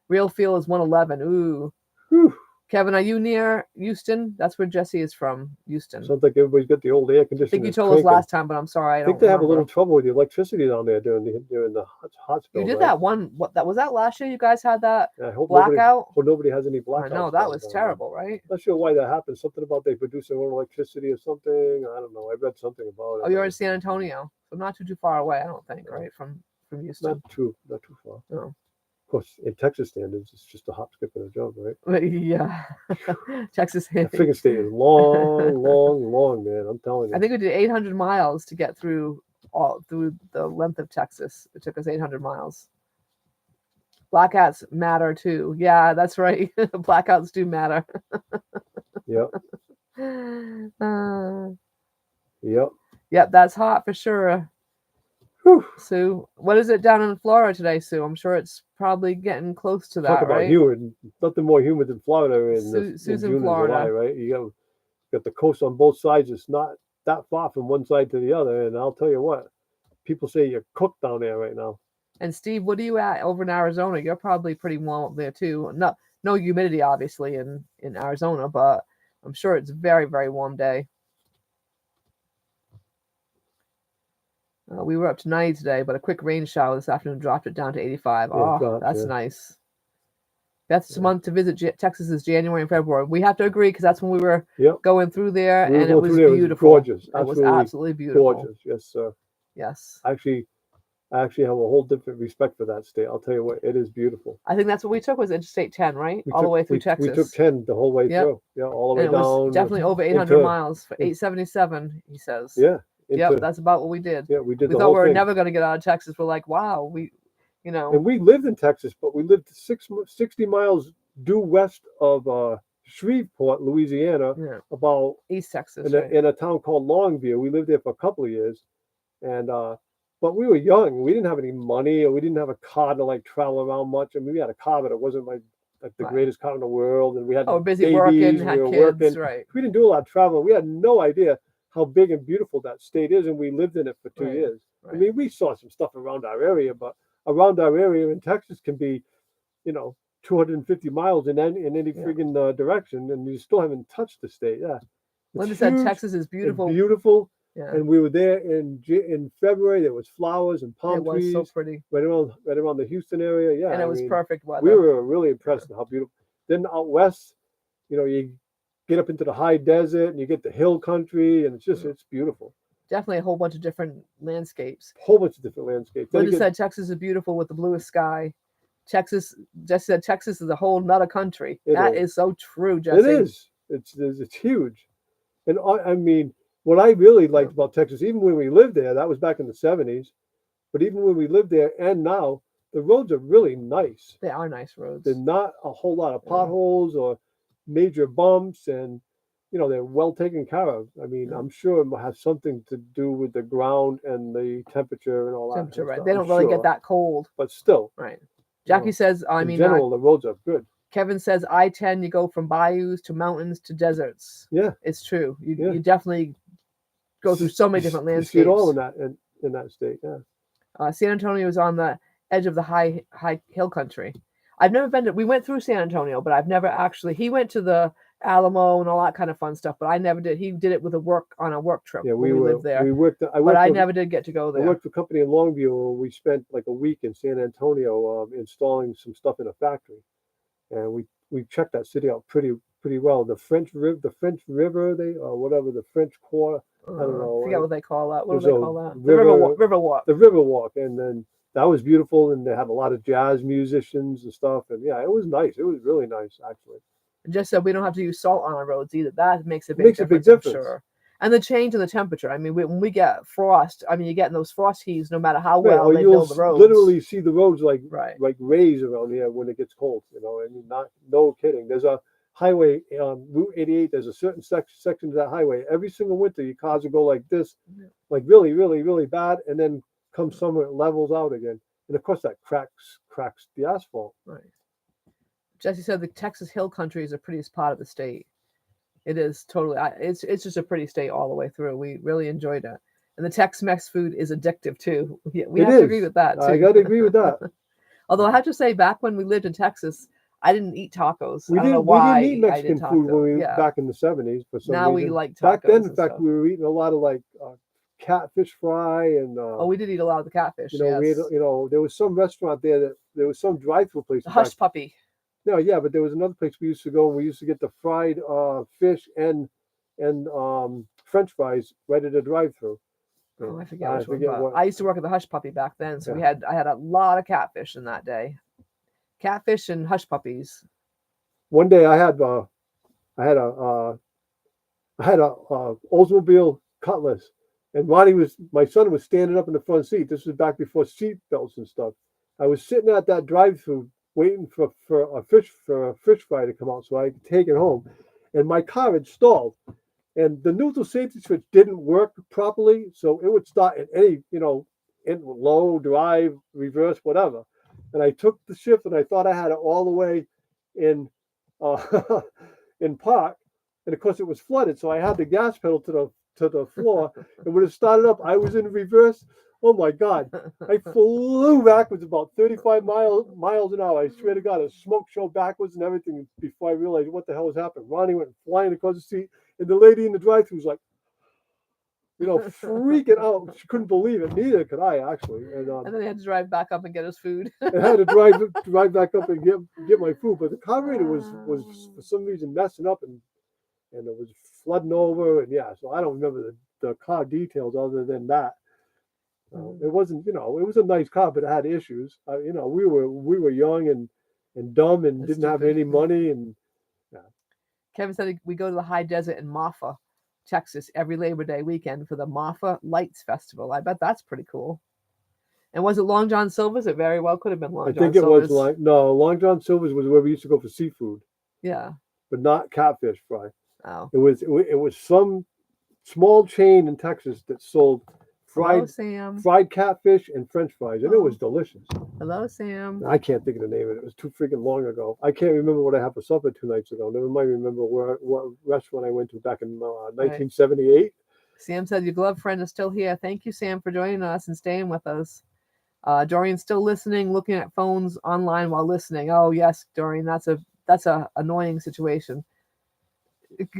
real feel is 111. Ooh. Whew. Kevin, are you near Houston? That's where Jesse is from, Houston. Sounds like everybody's got the old air conditioner. I think you told us last time, but I'm sorry. I think they have a little trouble with the electricity down there during the hot spell. You did that one. Was that last year? You guys had that blackout? Well, nobody has any blackouts. I know that was terrible, right? Not sure why that happened. Something about they produce their own electricity or something. I don't know. I read something about it. Oh, you're in San Antonio, so not too far away. I don't think, right, from Houston. Not too far. No. Of course, in Texas standards, it's just a hop, skip, and a jump, right? Yeah. Texas. The Finger State is long, man. I'm telling you. I think we did 800 miles to get through the length of Texas. It took us 800 miles. Blackouts matter too. Yeah, that's right. Blackouts do matter. Yep. Yep, that's hot for sure. Whew. Sue, what is it down in Florida today, Sue? I'm sure it's probably getting close to that. Talk about right? humid. Nothing more humid than Florida in Sue's June in Florida, and July, right? You got the coast on both sides. It's not that far from one side to the other. And I'll tell you what, people say you're cooked down there right now. And Steve, what are you at over in Arizona? You're probably pretty warm up there too. No humidity, obviously, in Arizona, but I'm sure it's a very, very warm day. We were up to 90 today, but a quick rain shower this afternoon dropped it down to 85. That's nice. That's a month to visit. Texas is January and February. We have to agree because that's when we were going through there, and it was beautiful. It was gorgeous. It was absolutely beautiful. Gorgeous. Yes, sir. Yes. I actually have a whole different respect for that state. I'll tell you what, it is beautiful. I think that's what we took was Interstate 10, right? All the way through Texas. We took 10 the whole way through. Yeah, all the way it down. Was definitely over 800 miles for 877, he says. Yeah. Yep, that's about what we did. Yeah, we did. We thought we were never going to get out of Texas. We're like, wow, And we lived in Texas, but we lived 60 miles due west of Shreveport, Louisiana, about East Texas, in a town called Longview. We lived there for a couple of years, and but we were young. We didn't have any money, or we didn't have a car to like travel around much. I mean, we had a car, but it wasn't like the greatest car in the world, and we had busy babies, working, had kids, working. Right? We didn't do a lot of traveling. We had no idea how big and beautiful that state is, and we lived in it for 2 years. Right. I mean, we saw some stuff around our area, but around our area in Texas can be, 250 miles in any friggin' direction, and you still haven't touched the state. Yeah, Linda said Texas is beautiful. Beautiful. Yeah. And we were there in February. There was flowers and palm trees. It was so pretty. Right around the Houston area. Yeah, and it was perfect weather. We were really impressed with how beautiful. Then out west, you get up into the high desert and you get the hill country, and it's beautiful. Definitely a whole bunch of different landscapes. Whole bunch of different landscapes. Linda said Texas is beautiful with the bluest sky. Jesse said Texas is a whole nother country. That is so true, Jesse. It is. It's huge. And I mean, what I really liked about Texas, even when we lived there, that was back in the 70s, but even when we lived there and now, the roads are really nice. They are nice roads. They're not a whole lot of potholes or major bumps, and they're well taken care of. I mean, I'm sure it has something to do with the ground and the temperature and all that. Temperature, right? Stuff, They don't really get that cold, but still, right? Jackie says, in general, the roads are good. Kevin says, I-10, you go from bayous to mountains to deserts. Yeah, it's true. You definitely go through so many different landscapes. You see it all in that state. Yeah. San Antonio is on the edge of the high hill country. I've never been to. We went through San Antonio, but I've never actually. He went to the Alamo and all that kind of fun stuff, but I never did. He did it with on a work trip. Yeah, we lived there. I never did get to go there. I worked for a company in Longview, and we spent like a week in San Antonio installing some stuff in a factory, and we checked that city out pretty well. The French River, whatever, the French Quarter. I don't know. I forget what they call that. What do they call that? River Walk. The River Walk, and then that was beautiful, and they had a lot of jazz musicians and stuff, and yeah, it was nice. It was really nice, actually. Just so we don't have to use salt on our roads either. That makes a big difference. Sure. And the change in the temperature. I mean, when we get frost, I mean, you're getting those frost heaves no matter how well they build the roads. Literally see the roads like raise around here when it gets cold. I mean, no kidding. There's a highway on Route 88. There's a certain section of that highway. Every single winter, your cars will go like this, like really, really, really bad, and then come summer it levels out again. And of course, that cracks the asphalt. Right. Jesse said the Texas Hill Country is the prettiest part of the state. It is totally. It's just a pretty state all the way through. We really enjoyed it, and the Tex-Mex food is addictive too. We have to agree with that too. I got to agree with that. Although I have to say, back when we lived in Texas, I didn't eat tacos. We didn't eat Mexican food when we were back in the 70s. For some reason. We like tacos. Back then, in fact, we were eating a lot of like catfish fry and. We did eat a lot of the catfish. We had, there was some restaurant there there was some drive-through place. The Hush Puppy. No, yeah, but there was another place we used to go. And we used to get the fried fish and French fries right at the drive-through. I forget which one. I used to work at the Hush Puppy back then, so I had a lot of catfish in that day. Catfish and Hush Puppies. One day I had a Oldsmobile Cutlass, and my son was standing up in the front seat. This was back before seat belts and stuff. I was sitting at that drive-through waiting for a fish fry to come out so I could take it home, and my car had stalled, and the neutral safety switch didn't work properly, so it would start at any in low, drive, reverse, whatever. And I took the shift, and I thought I had it all the way in in park, and of course it was flooded, so I had the gas pedal to the floor, and when it started up, I was in reverse. Oh my God! I flew backwards about 35 miles an hour. I swear to God, a smoke show backwards and everything before I realized what the hell was happening. Ronnie went flying across the seat, and the lady in the drive-thru was like, freaking out. She couldn't believe it. Neither could I, actually. And then they had to drive back up and get his food. I had to drive back up and get my food, but the carburetor was for some reason messing up, and it was flooding over, and so I don't remember the car details other than that. It wasn't, it was a nice car, but it had issues. We were young and dumb and didn't have any money. And Kevin said we go to the high desert in Marfa, Texas, every Labor Day weekend for the Marfa Lights Festival. I bet that's pretty cool. And was it Long John Silver's? It very well could have been Long John Silver's. I think it was Long John Silver's was where we used to go for seafood. Yeah, but not catfish fry. Oh, it was some small chain in Texas that sold fried catfish and French fries, and it was delicious. Hello, Sam. I can't think of the name of it. It was too freaking long ago. I can't remember what I had for supper 2 nights ago. Never mind remember what restaurant I went to back in 1978. Sam said your glove friend is still here. Thank you, Sam, for joining us and staying with us. Dorian's still listening, looking at phones online while listening. Oh yes, Dorian, that's a annoying situation.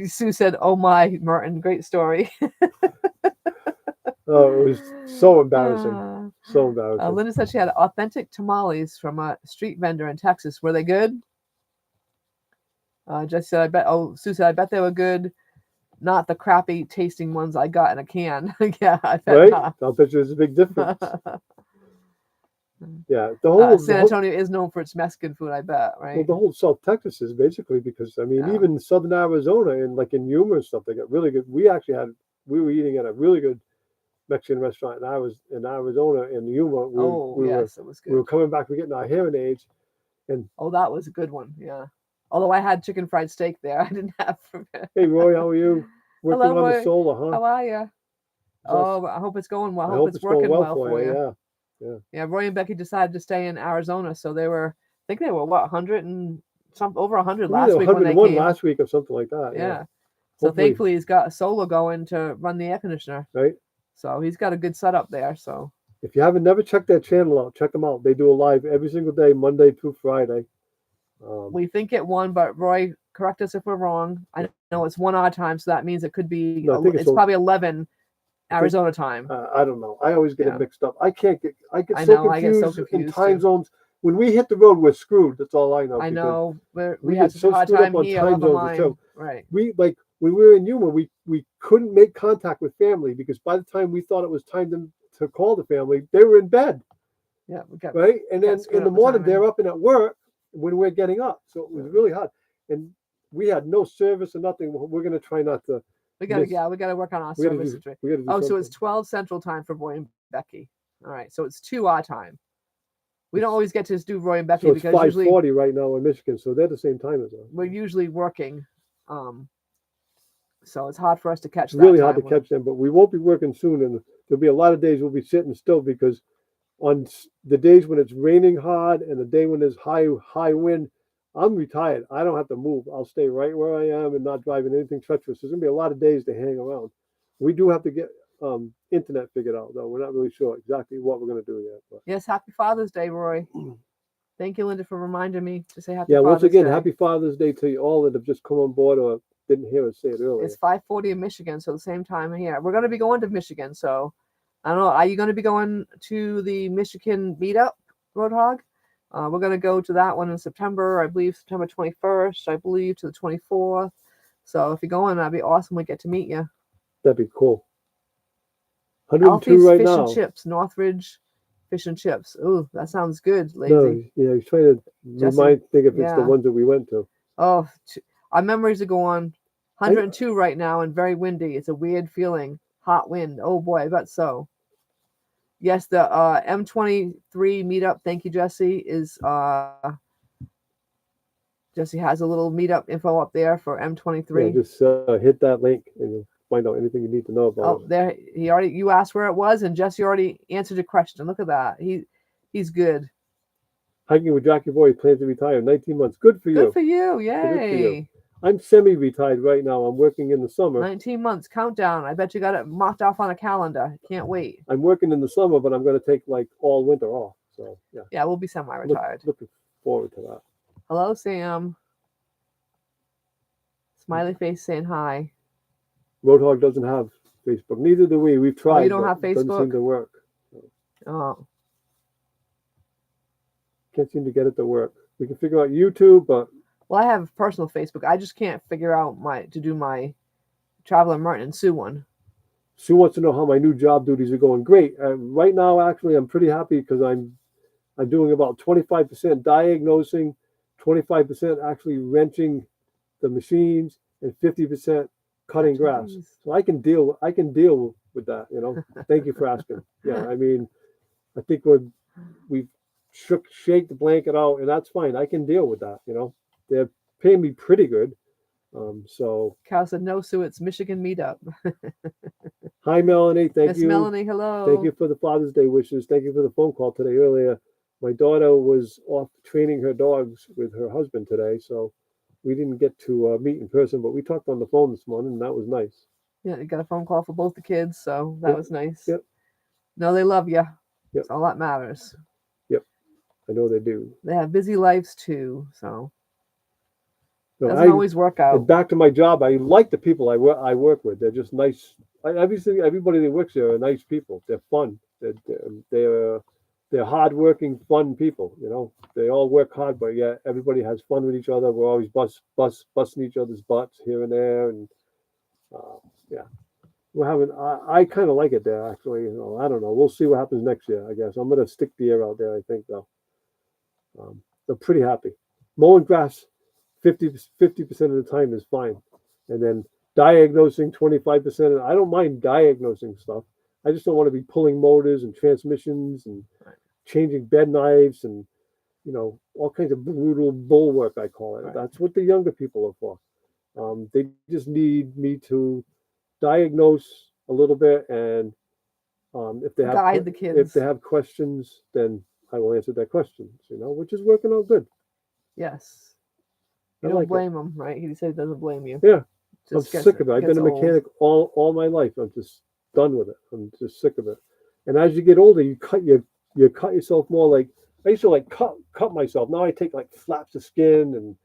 Sue said, "Oh my, Merton, great story." Oh, it was so embarrassing. So embarrassing. Linda said she had authentic tamales from a street vendor in Texas. Were they good? Jesse said, I bet. Oh, Sue said, I bet they were good. Not the crappy tasting ones I got in a can. Yeah, I bet. Right? Not. I'll bet there's a big difference. Yeah, San Antonio is known for its Mexican food, I bet, right? Well, the whole South Texas is basically because even Southern Arizona and like in Yuma and stuff, they got really good. We were eating at a really good Mexican restaurant in Arizona in Yuma. It was good. We were coming back. We're getting our hearing aids, and that was a good one. Yeah. Although I had chicken fried steak there, I didn't have. Hey Roy, how are you? Working Hello, on Roy. the solar, huh? How are you? Oh, I hope it's going well. I hope it's going working well for you. you. Yeah. Yeah, Roy and Becky decided to stay in Arizona, so they were. I think they were what 100 and some over 100 last week when they came. last week or something like that. Yeah. So Hopefully. thankfully he's got a solar going to run the air conditioner. Right. So he's got a good setup there. So if you haven't never checked that channel out, check them out. They do a live every single day, Monday through Friday. We think it won, but Roy, correct us if we're wrong. I know it's 1 our time, so that means it could be. No, I think it's probably 11 Arizona time. I don't know. I always get it mixed up. I get I so confused in time zones. When we hit the road, we're screwed. That's all I know. I know. We get had such a hard time here. Time zones too. Right. We like when we were in Yuma, we couldn't make contact with family because by the time we thought it was time to call the family, they were in bed. Yeah, we got right. And then in the morning, they're up and at work when we're getting up. So it was really hard. And we had no service or nothing. We're going to try not to. We got to work on our service. So it's 12 Central Time for Roy and Becky. All right, so it's 2 our time. We don't always get to do Roy and Becky so it's because 5:40 right now in Michigan, so they're the same time as us. We're usually working, so it's hard for us to catch. It's really hard to catch them, but we won't be working soon, and there'll be a lot of days we'll be sitting still because on the days when it's raining hard and the day when there's high wind, I'm retired. I don't have to move. I'll stay right where I am and not driving anything treacherous. There's gonna be a lot of days to hang around. We do have to get internet figured out, though. We're not really sure exactly what we're gonna do yet. But. Yes, happy Father's Day, Roy. Thank you, Linda, for reminding me to say happy. Once again, happy Father's Day to you all that have just come on board or didn't hear us say it earlier. It's 5:40 in Michigan, so the same time here. We're gonna be going to Michigan, so I don't know. Are you going to be going to the Michigan meetup, Roadhog? We're going to go to that one in September, I believe, September 21st, I believe, to the 24th. So if you're going, that'd be awesome. We get to meet you. That'd be cool. 102 Alfie's right Fish now. And Chips, Northridge Fish and Chips. Ooh, that sounds good, lazy. No, yeah, he's trying to think if it's the ones that we went to. Oh, our memories are going 102 right now and very windy. It's a weird feeling. Hot wind. Oh boy, I bet so. Yes, the M23 meetup. Thank you, Jesse. Jesse has a little meetup info up there for M23. Yeah, just hit that link and you'll find out anything you need to know about. Oh, there you asked where it was, and Jesse already answered your question. Look at that. He's good. Hiking with Jackie Boy plans to retire 19 months. Good for you. Good for you. Yay. Good for you. I'm semi-retired right now. I'm working in the summer. 19 months countdown. I bet you got it marked off on a calendar. Can't wait. I'm working in the summer, but I'm going to take like all winter off. So yeah. Yeah, we'll be semi-retired. Looking forward to that. Hello, Sam. Smiley face saying hi. Roadhog doesn't have Facebook. Neither do we. We've tried. You don't have Facebook? Doesn't seem to work. Oh. Can't seem to get it to work. We can figure out YouTube, but. Well, I have personal Facebook. I just can't figure out to do my Traveler Martin and Sue one. Sue wants to know how my new job duties are going. Great. Right now, actually, I'm pretty happy because I'm doing about 25% diagnosing, 25% actually wrenching the machines, and 50% cutting grass. So I can deal with that. Thank you for asking. Yeah, I mean, I think we've shake the blanket out, and that's fine. I can deal with that. They're paying me pretty good. So Cal said, no, Sue, it's Michigan meetup. Hi, Melanie. Thank you. Miss Melanie, hello. Thank you for the Father's Day wishes. Thank you for the phone call today earlier. My daughter was off training her dogs with her husband today, so we didn't get to meet in person, but we talked on the phone this morning, and that was nice. Yeah, you got a phone call for both the kids, so that was nice. Yep. No, they love you. Yep. That's all that matters. Yep. I know they do. They have busy lives too, so. No, doesn't always work out. Back to my job. I like the people I work with. They're just nice. Everybody that works there are nice people. They're fun. They're hardworking, fun people. They all work hard, but yeah, everybody has fun with each other. We're always busting each other's butts here and there, and yeah, we're having. I kind of like it there, actually. I don't know. We'll see what happens next year. I guess I'm gonna stick the year out there. I think though. They're pretty happy. Mowing grass. 50% of the time is fine, and then diagnosing 25%. I don't mind diagnosing stuff. I just don't want to be pulling motors and transmissions and changing bed knives and you know, all kinds of brutal bull work, I call it. Right. That's what the younger people are for. They just need me to diagnose a little bit, and if they have Guide the if kids. they have questions, then I will answer their questions. You know, which is working out good. Yes. I You don't like it. blame him, right? He said he doesn't blame you. Yeah, I'm Just gets- sick of it. I've been gets a old. mechanic all my life. I'm just done with it. I'm just sick of it. And as you get older, you cut yourself more. Like I used to like cut myself. Now I take like flaps of skin, and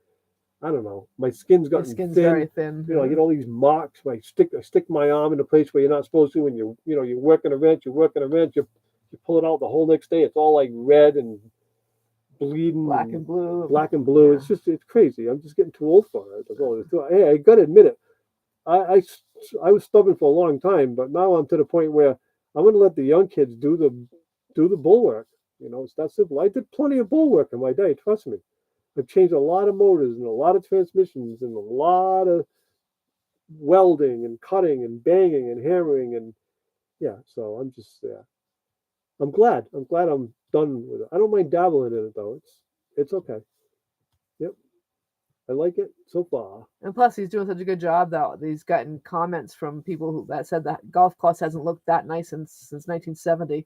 I don't know. My skin's Your gotten skin's thin. very thin. You know, I get all these marks. I stick my arm in a place where you're not supposed to. When you're working a wrench, you pull it out the whole next day. It's all like red and bleeding. Black and blue. Black and blue. Yeah. It's crazy. I'm just getting too old for it. That's all. Hey, I got to admit it. I was stubborn for a long time, but now I'm to the point where I'm going to let the young kids do the bull work. You know, it's that simple. I did plenty of bull work in my day. Trust me. I've changed a lot of motors and a lot of transmissions and a lot of welding and cutting and banging and hammering, and yeah. So I'm just I'm glad I'm done with it. I don't mind dabbling in it though. It's okay. Yep. I like it so far. And plus, he's doing such a good job that he's gotten comments from people that said that golf course hasn't looked that nice since 1970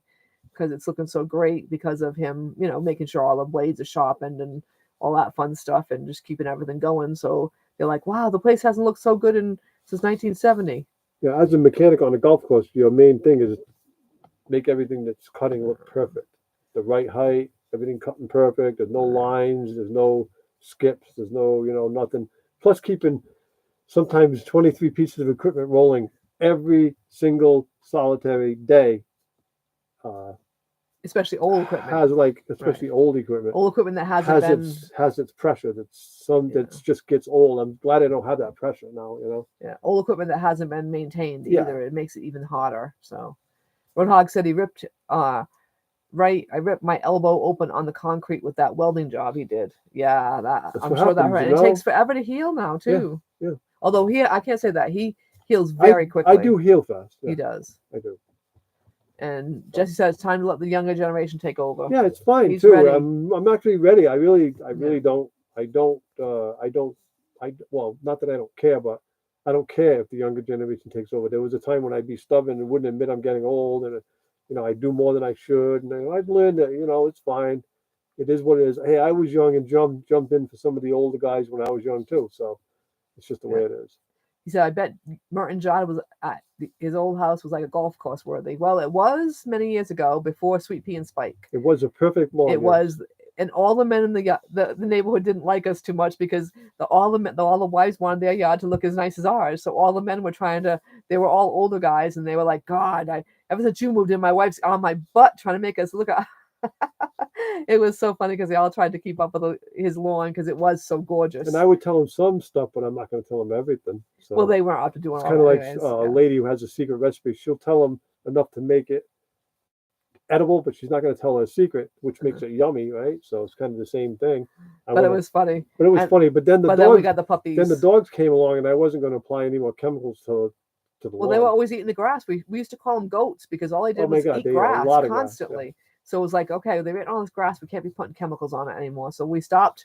because it's looking so great because of him, you know, making sure all the blades are sharpened and all that fun stuff and just keeping everything going. So they're like, wow, the place hasn't looked so good since 1970. Yeah, as a mechanic on a golf course, your main thing is make everything that's cutting look perfect. The right height, everything cutting perfect. There's no lines, there's no skips, there's no, nothing. Plus keeping sometimes 23 pieces of equipment rolling every single solitary day. Especially old equipment. Especially old equipment. Old equipment that has its pressure. That just gets old. I'm glad I don't have that pressure now. Yeah, old equipment that hasn't been maintained either. It makes it even harder. So, Roadhog said he ripped. I ripped my elbow open on the concrete with that welding job he did. Yeah, I'm sure that hurt. It takes forever to heal now too. Yeah. Although I can't say that he heals very quickly. I do heal fast. Yeah, he does. I do. And Jesse says it's time to let the younger generation take over. Yeah, it's fine. He's too. ready. I'm actually ready. I really don't. Well, not that I don't care, but I don't care if the younger generation takes over. There was a time when I'd be stubborn and wouldn't admit I'm getting old, and I do more than I should. And I've learned that it's fine. It is what it is. Hey, I was young and jumped in for some of the older guys when I was young too. So it's just the way it is. He said, I bet Merton John was at his old house was like a golf course worthy. Well, it was many years ago before Sweet Pea and Spike. It was a perfect lawn. It was, and all the men in the neighborhood didn't like us too much because all the wives wanted their yard to look as nice as ours. So all the men were they were all older guys, and they were like, God, ever since you moved in, my wife's on my butt trying to make us look at. It was so funny because they all tried to keep up with his lawn because it was so gorgeous. And I would tell him some stuff, but I'm not going to tell him everything. So well, they weren't up to doing. It's kind of like a lady who has a secret recipe. She'll tell him enough to make it edible, but she's not going to tell her a secret, which makes it yummy, right? So it's kind of the same thing. It was funny. But it was funny. But then then we got the puppies. Then the dogs came along, and I wasn't going to apply any more chemicals to the lawn. They were always eating the grass. We used to call them goats because all they did was eat grass constantly. Yeah. So it was like, okay, they're eating all this grass. We can't be putting chemicals on it anymore. So we stopped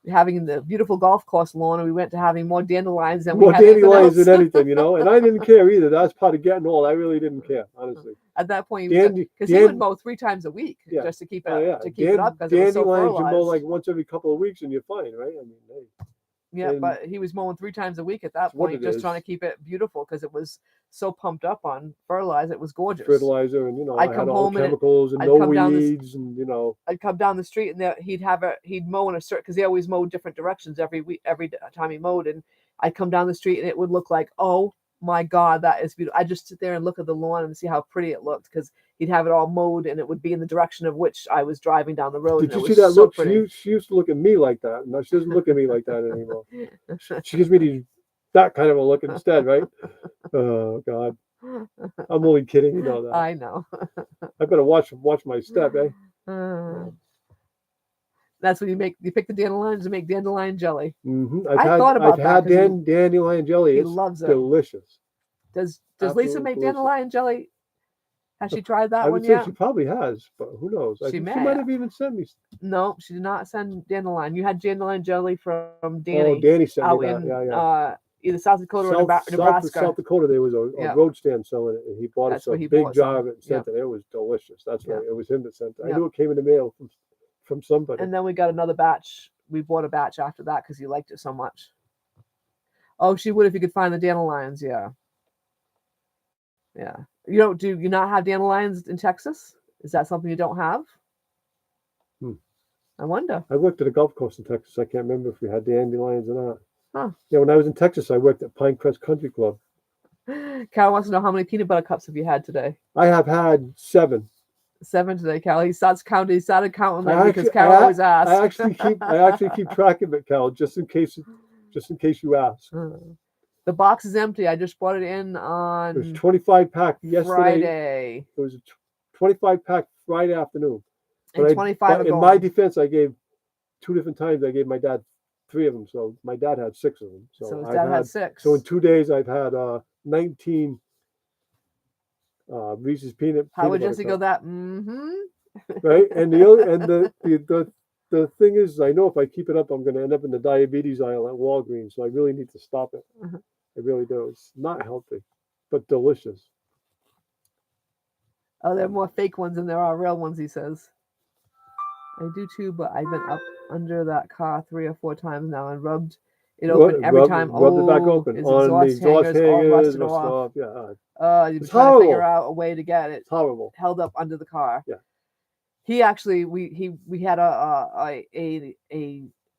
having the beautiful golf course lawn, and we went to having more dandelions than more dandelions than anything, And I didn't care either. That's part of getting old. I really didn't care, honestly. At that point, because he would mow 3 times a week just to keep it to keep it up because it was so fertilized. You mow like once every couple of weeks, and you're fine, right? I mean, hey. Yeah, but he was mowing 3 times a week at that point, just trying to keep it beautiful because it was so pumped up on fertilizer. It was gorgeous. Fertilizer, and I'd come home and chemicals and no weeds, and I'd come down the street and he'd mow in a certain because he always mowed different directions every time he mowed, and I'd come down the street and it would look like, oh my God, that is beautiful. I'd just sit there and look at the lawn and see how pretty it looked because he'd have it all mowed and it would be in the direction of which I was driving down the road. Did you see that look? She used to look at me like that. No, she doesn't look at me like that anymore. She gives me that kind of a look instead, right? Oh God, I'm only kidding. You know that. I know. I better watch my step, eh? That's when you pick the dandelions and make dandelion jelly. Mm-hmm. I've had dandelion jelly. He it's loves it. Delicious. Does Lisa make dandelion jelly Has she tried that I one would say yet? she probably has, but who knows? I She think may she might have. have even sent me. No, she did not send dandelion. You had dandelion jelly from Oh, Danny Danny sent me out that. in Yeah, yeah. either South Dakota or Nebraska. South Dakota, there was a Yeah. road stand selling it, and he bought That's us a where he big bought jar some. of it and sent Yep. it. It was delicious. That's Yep. right. It was him that sent it. I Yep. knew it came in the mail from somebody. And then we got another batch. We bought a batch after that because you liked it so much. Oh, she would if you could find the dandelions. Yeah. Yeah. Do you not have dandelions in Texas? Is that something you don't have? I wonder. I worked at a Gulf Coast in Texas. I can't remember if we had dandelions or not. Huh. Yeah, when I was in Texas, I worked at Pinecrest Country Club. Cal wants to know how many peanut butter cups have you had today? I have had 7. 7 today, Cal. He started counting them because Cal always asks. I actually keep track of it, Cal, just in case you ask. The box is empty. I just brought it in on. It was 25 pack yesterday. Friday. It was a 25 pack Friday afternoon. And But 25 in my defense, I gave 2 different times. I gave my dad 3 of them, so my dad had 6 of them. So his dad had 6. So in 2 days, I've had 19 Reese's peanut. How would butter Jesse cups. go that? Mm-hmm. Right, and the thing is, I know if I keep it up, I'm going to end up in the diabetes aisle at Walgreens. So I really need to stop it. I really do. It's not healthy, but delicious. Oh, there are more fake ones than there are real ones, he says. I do too, but I've been up under that car 3 or 4 times now and rubbed it open every time. Rubbed it back open his on the exhaust hangers all rusted rust off. off. Yeah, You're it's trying to figure horrible. out a way to get it It's horrible. held up under the car. Yeah. He actually, we had a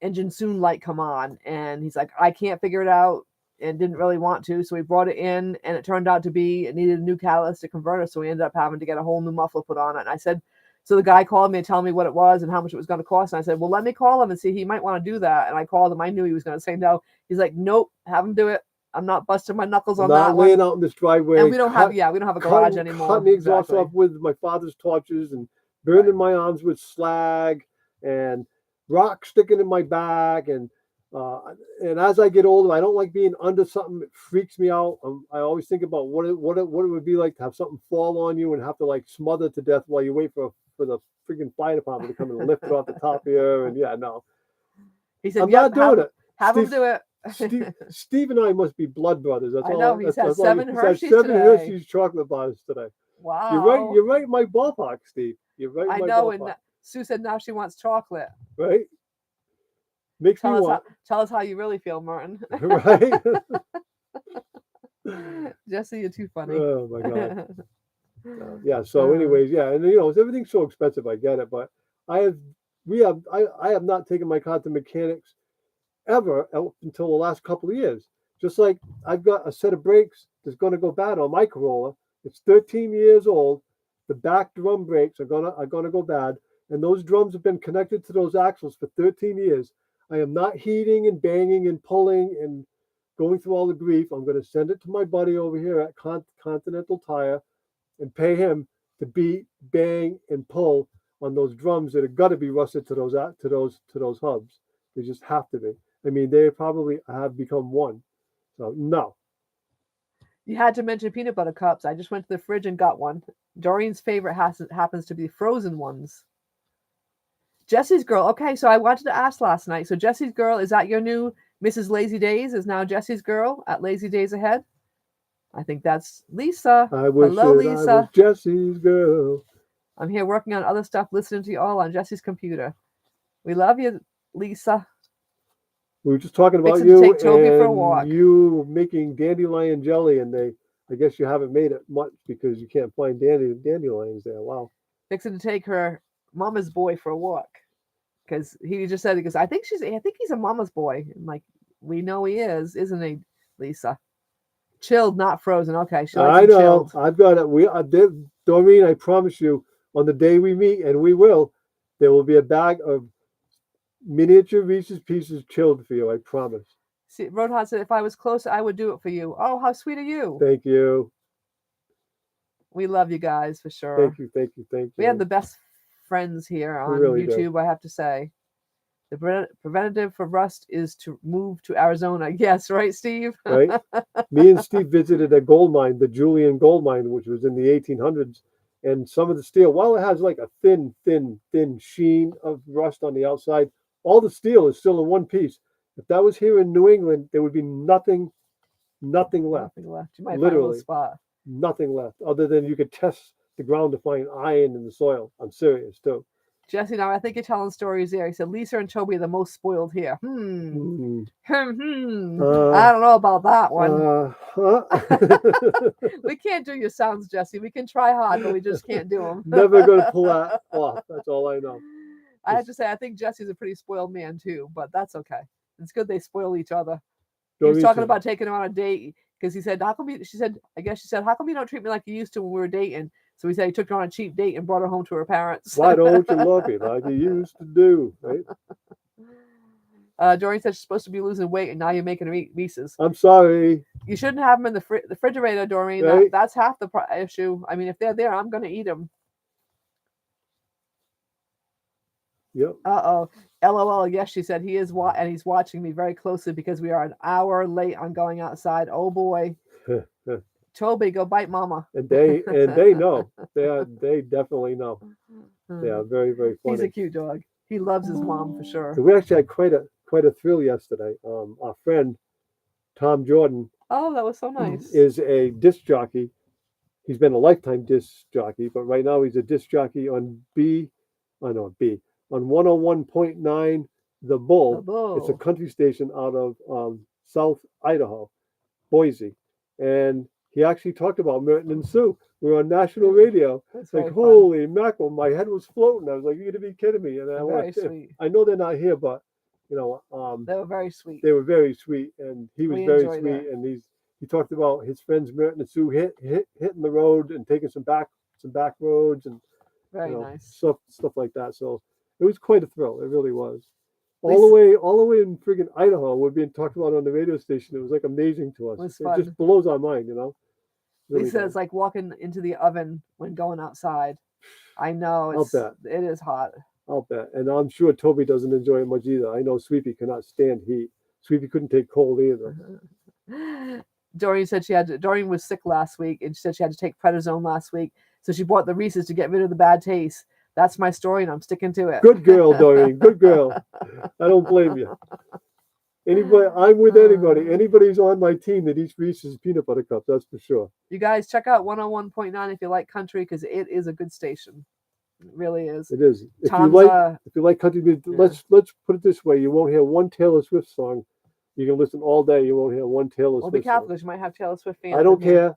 engine soon light come on, and he's like, I can't figure it out, and didn't really want to, so we brought it in, and it turned out to be it needed a new catalytic converter, so we ended up having to get a whole new muffler put on it. And I said, so the guy called me and told me what it was and how much it was going to cost, and I said, well, let me call him and see, he might want to do that. And I called him. I knew he was going to say no. He's like, nope, have him do it. I'm not busting my knuckles on that Not one. laying out in this driveway. And we don't have a garage anymore. Cutting the exhaust Exactly. off with my father's torches and burning my arms with slag and rock sticking in my back. And as I get older, I don't like being under something. It freaks me out. I always think about what it would be like to have something fall on you and have to like smother to death while you wait for the freaking fire department to come and lift it off the top of you. And yeah, no. He said, I'm not doing it. Have him do it. Steve and I must be blood brothers. That's I all. know. He's had 7 Hershey's he's had 7 today. Hershey's chocolate bars today. Wow. You're right in my ballpark, Steve. You're right in I my know. ballpark. And Sue said now she wants chocolate. Right? Makes me want. Tell us how you really feel, Martin. Right? Jesse, you're too funny. Oh my God. Yeah. So, anyways, yeah, and everything's so expensive. I get it, but I have not taken my car to mechanics ever until the last couple of years. Just like I've got a set of brakes that's going to go bad on my Corolla. It's 13 years old. The back drum brakes are gonna go bad, and those drums have been connected to those axles for 13 years. I am not heating and banging and pulling and going through all the grief. I'm going to send it to my buddy over here at Continental Tire and pay him to beat, bang, and pull on those drums that are got to be rusted to those hubs. They just have to be. I mean, they probably have become one. So no. You had to mention peanut butter cups. I just went to the fridge and got one. Doreen's favorite happens to be frozen ones. Jesse's Girl. Okay, so I wanted to ask last night. So Jesse's Girl, is that your new Mrs. Lazy Days? Is now Jesse's Girl at Lazy Days Ahead? I think that's Lisa. Hello, Lisa. I was Jesse's girl. I'm here working on other stuff, listening to you all on Jesse's computer. We love you, Lisa. We were just talking about Fixing you to take Toby and for a walk. you making dandelion jelly, and I guess you haven't made it much because you can't find dandelions there. Wow. Fixing to take her mama's boy for a walk, because he just said, I think he's a mama's boy. I'm like, we know he is, isn't he, Lisa? Chilled, not frozen. Okay, I know. Chilled. I've got it. Doreen, I promise you, on the day we meet, and we will, there will be a bag of miniature Reese's Pieces chilled for you. I promise. See, Roadhog said, if I was closer, I would do it for you. Oh, how sweet of you. Thank you. We love you guys for sure. Thank you. We have the best friends here on really YouTube, do. I have to say. The preventative for rust is to move to Arizona. Yes, right, Steve? Right? Me and Steve visited a gold mine, the Julian gold mine, which was in the 1800s And some of the steel, while it has like a thin sheen of rust on the outside, all the steel is still in one piece. If that was here in New England, there would be nothing left. Nothing left. You might find a Literally. little spot. Nothing left, other than you could test the ground to find iron in the soil. I'm serious too. Jesse, now I think you're telling stories there. He said Lisa and Toby are the most spoiled here. I don't know about that one. We can't do your sounds, Jesse. We can try hard, but we just can't do them. Never gonna pull that off. That's all I know. I have to say, I think Jesse's a pretty spoiled man too, but that's okay. It's good they spoil each other. He was talking about taking her on a date because he said, "How come you?" She said, "How come you don't treat me like you used to when we were dating?" So he said he took her on a cheap date and brought her home to her parents. Why don't you love me like you used to do? Right? Doreen said she's supposed to be losing weight, and now you're making her eat Reese's. I'm sorry. You shouldn't have them in the refrigerator, Doreen. Right? That's half the issue. I mean, if they're there, I'm going to eat them. Yep. LOL. Yes, she said he is, and he's watching me very closely because we are an hour late on going outside. Oh boy. Toby, go bite mama. And they know. They definitely know. They are very, very funny. He's a cute dog. He loves his mom for sure. So we actually had quite a thrill yesterday. Our friend Tom Jordan. Oh, that was so nice. Is a disc jockey. He's been a lifetime disc jockey, but right now he's a disc jockey on on 101.9 The Bull. It's a country station out of South Idaho, Boise, and he actually talked about Merton and Sue. We were on national radio. That's like, holy mackerel, my head was floating. I was like, you're gonna be kidding me. And I know they're not here, but they were very sweet. They were very sweet, and he was very sweet. And he talked about his friends Merton and Sue hitting the road and taking some back roads and very nice stuff like that. So it was quite a thrill. It really was. All the way in friggin' Idaho, we're being talked about on the radio station. It was like amazing to us. It just blows our mind, Really Lisa, it's like walking into the oven when going outside. I know it is hot. I'll bet. And I'm sure Toby doesn't enjoy it much either. I know Sweepy cannot stand heat. Sweepy couldn't take cold either. Doreen said Doreen was sick last week, and she said she had to take prednisone last week. So she bought the Reese's to get rid of the bad taste. That's my story, and I'm sticking to it. Good girl, Doreen. Good girl. I don't blame you. I'm with anybody. Anybody's on my team that eats Reese's peanut butter cups. That's for sure. You guys check out 101.9 if you like country, because it is a good station. It really is. It is. If you like country music, let's put it this way: you won't hear one Taylor Swift song. You can listen all day. You won't hear one Taylor Swift. Be careful, because you might have Taylor Swift fans. I don't care.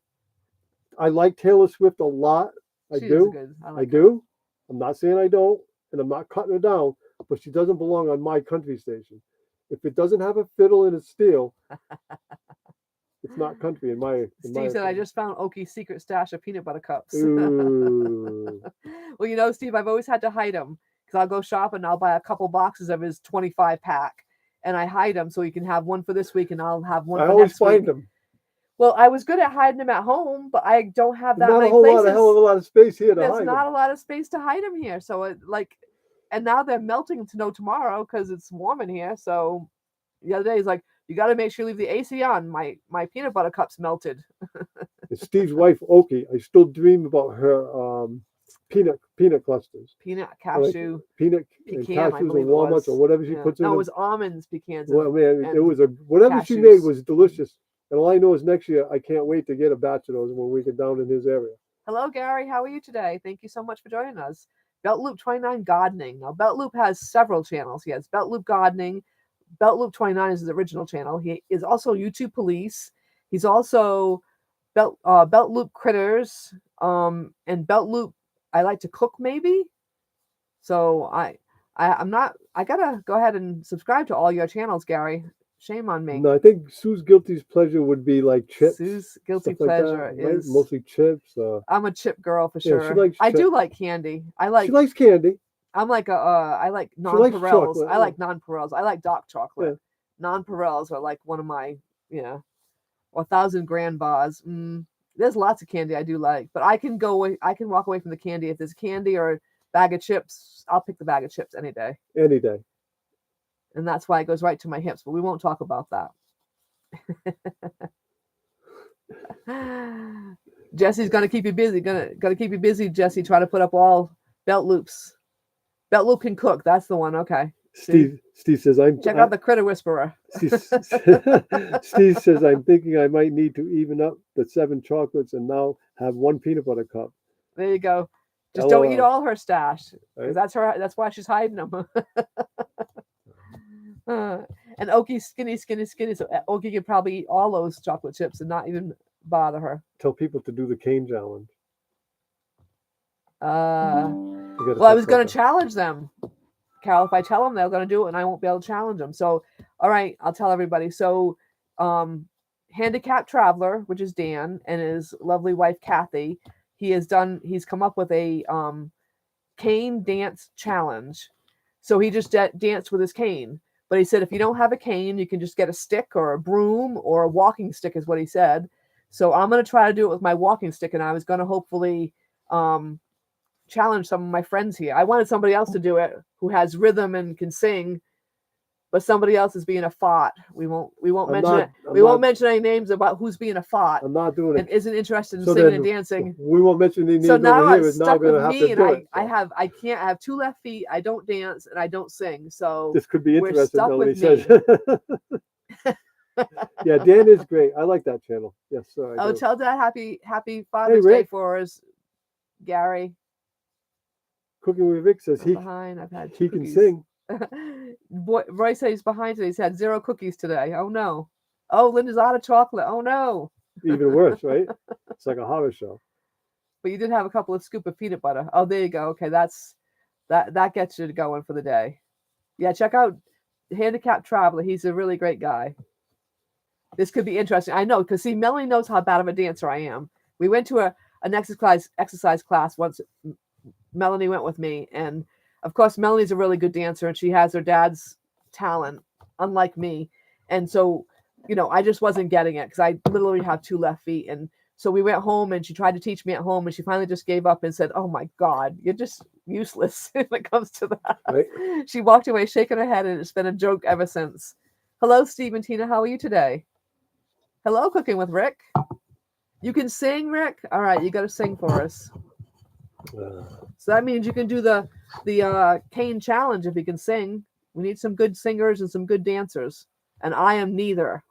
I like Taylor Swift a lot. I do. I'm not saying I don't, and I'm not cutting her down, but she doesn't belong on my country station. If it doesn't have a fiddle and a steel, it's not country in my. Steve said, "I just found Oki's secret stash of peanut butter cups." Well, Steve, I've always had to hide them because I'll go shopping and I'll buy a couple boxes of his 25 pack, and I hide them so you can have one for this week and I'll have one. I always find them. Well, I was good at hiding them at home, but I don't have that many places. Hell of a lot of space here to hide them. There's not a lot of space to hide them here. So and now they're melting tomorrow because it's warm in here. So the other day he's like, you got to make sure you leave the AC on. My peanut butter cups melted. And Steve's wife, Oki, I still dream about her peanut clusters. Peanut cashew. Peanut pecan, cashews and walnuts or whatever she puts in. No, it was almonds, pecans. Well, man, it was whatever cashews. She made was delicious. And all I know is next year, I can't wait to get a batch of those when we get down in his area. Hello, Gary. How are you today? Thank you so much for joining us. Belt Loop 29 Gardening. Now, Belt Loop has several channels. He has Belt Loop Gardening. Belt Loop 29 is his original channel. He is also YouTube Police. He's also Belt Loop Critters. And Belt Loop, I like to cook maybe. So I gotta go ahead and subscribe to all your channels, Gary. Shame on me. No, I think Sue's guilty pleasure would be like chips. Sue's guilty pleasure is mostly chips. I'm a chip girl for sure. She likes I do like candy. She likes candy. I'm like I like nonpareils. I like nonpareils. I like dark chocolate. Yeah. Nonpareils are like one of my 1,000 grand bars. There's lots of candy I do like, but I can walk away from the candy if there's candy or a bag of chips. I'll pick the bag of chips any day. Any day. And that's why it goes right to my hips, but we won't talk about that. Jesse's gonna keep you busy. Gonna keep you busy, Jesse. Try to put up all belt loops. Belt loop can cook. That's the one. Okay. Steve says check out the Critter Whisperer. Steve says I'm thinking I might need to even up the 7 chocolates and now have 1 peanut butter cup. There you go. Just LOL. don't eat all her stash. Right? That's her. That's why she's hiding them. And Oki's skinny. So Oki could probably eat all those chocolate chips and not even bother her. Tell people to do the cane challenge. Well, I was going to challenge them, Cal. If I tell them, they're going to do it, and I won't be able to challenge them. So, all right, I'll tell everybody. So, Handicapped Traveler, which is Dan, and his lovely wife Kathy, he's come up with a cane dance challenge. So he just danced with his cane. But he said if you don't have a cane, you can just get a stick or a broom or a walking stick, is what he said. So I'm going to try to do it with my walking stick, and I was going to hopefully challenge some of my friends here. I wanted somebody else to do it who has rhythm and can sing, but somebody else is being a fart. We won't mention it. We won't mention any names about who's being a fart. I'm not doing it. And isn't interested in singing and dancing. We won't mention any names so now over here. I'm stuck with me, to and do it, so. I can't. I have 2 left feet. I don't dance and I don't sing. So this could be interesting. Stuck Melanie with says. Yeah, Dan is great. I like that channel. Yes, sir. Oh, tell Dad happy Father's Day for us, Gary. Cooking with Vic says he can sing. Roy says he's behind today. He's had 0 cookies today. Oh no. Oh, Linda's out of chocolate. Oh no. Even worse, right? It's like a horror show. But you did have a couple of scoop of peanut butter. Oh, there you go. Okay, that gets you going for the day. Yeah, check out Handicapped Traveler. He's a really great guy. This could be interesting. I know, because see, Melanie knows how bad of a dancer I am. We went to an exercise class once. Melanie went with me, and of course Melanie's a really good dancer, and she has her dad's talent, unlike me. And so, I just wasn't getting it because I literally have 2 left feet. And so we went home, and she tried to teach me at home, and she finally just gave up and said, "Oh my God, you're just useless if it comes to that." Right? She walked away shaking her head, and it's been a joke ever since. Hello, Steve and Tina. How are you today? Hello, Cooking with Rick. You can sing, Rick? All right, you got to sing for us. So that means you can do the cane challenge if you can sing. We need some good singers and some good dancers. And I am neither.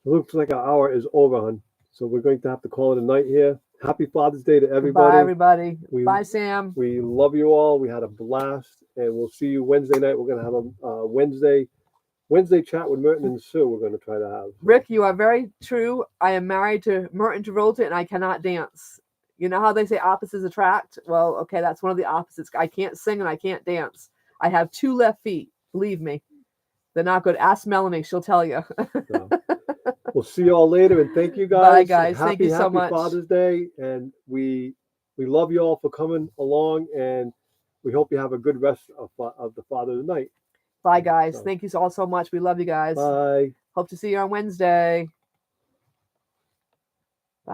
It looks like our hour is over, hon. So we're going to have to call it a night here. Happy Father's Day to everybody. Bye, everybody. Bye, Sam. We love you all. We had a blast. And we'll see you Wednesday night. We're going to have a Wednesday chat with Merton and Sue. We're going to try to have. Rick, you are very true. I am married to Merton Travolta, and I cannot dance. You know how they say opposites attract? Well, okay, that's one of the opposites. I can't sing and I can't dance. I have 2 left feet. Believe me. They're not good. Ask Melanie. She'll tell you. So, we'll see you all later, and thank you guys. Bye, guys. Thank you so much. Happy Father's Day, and we love you all for coming along, and we hope you have a good rest of the Father's night. Bye, guys. So. Thank you all so much. We love you guys. Bye. Hope to see you on Wednesday.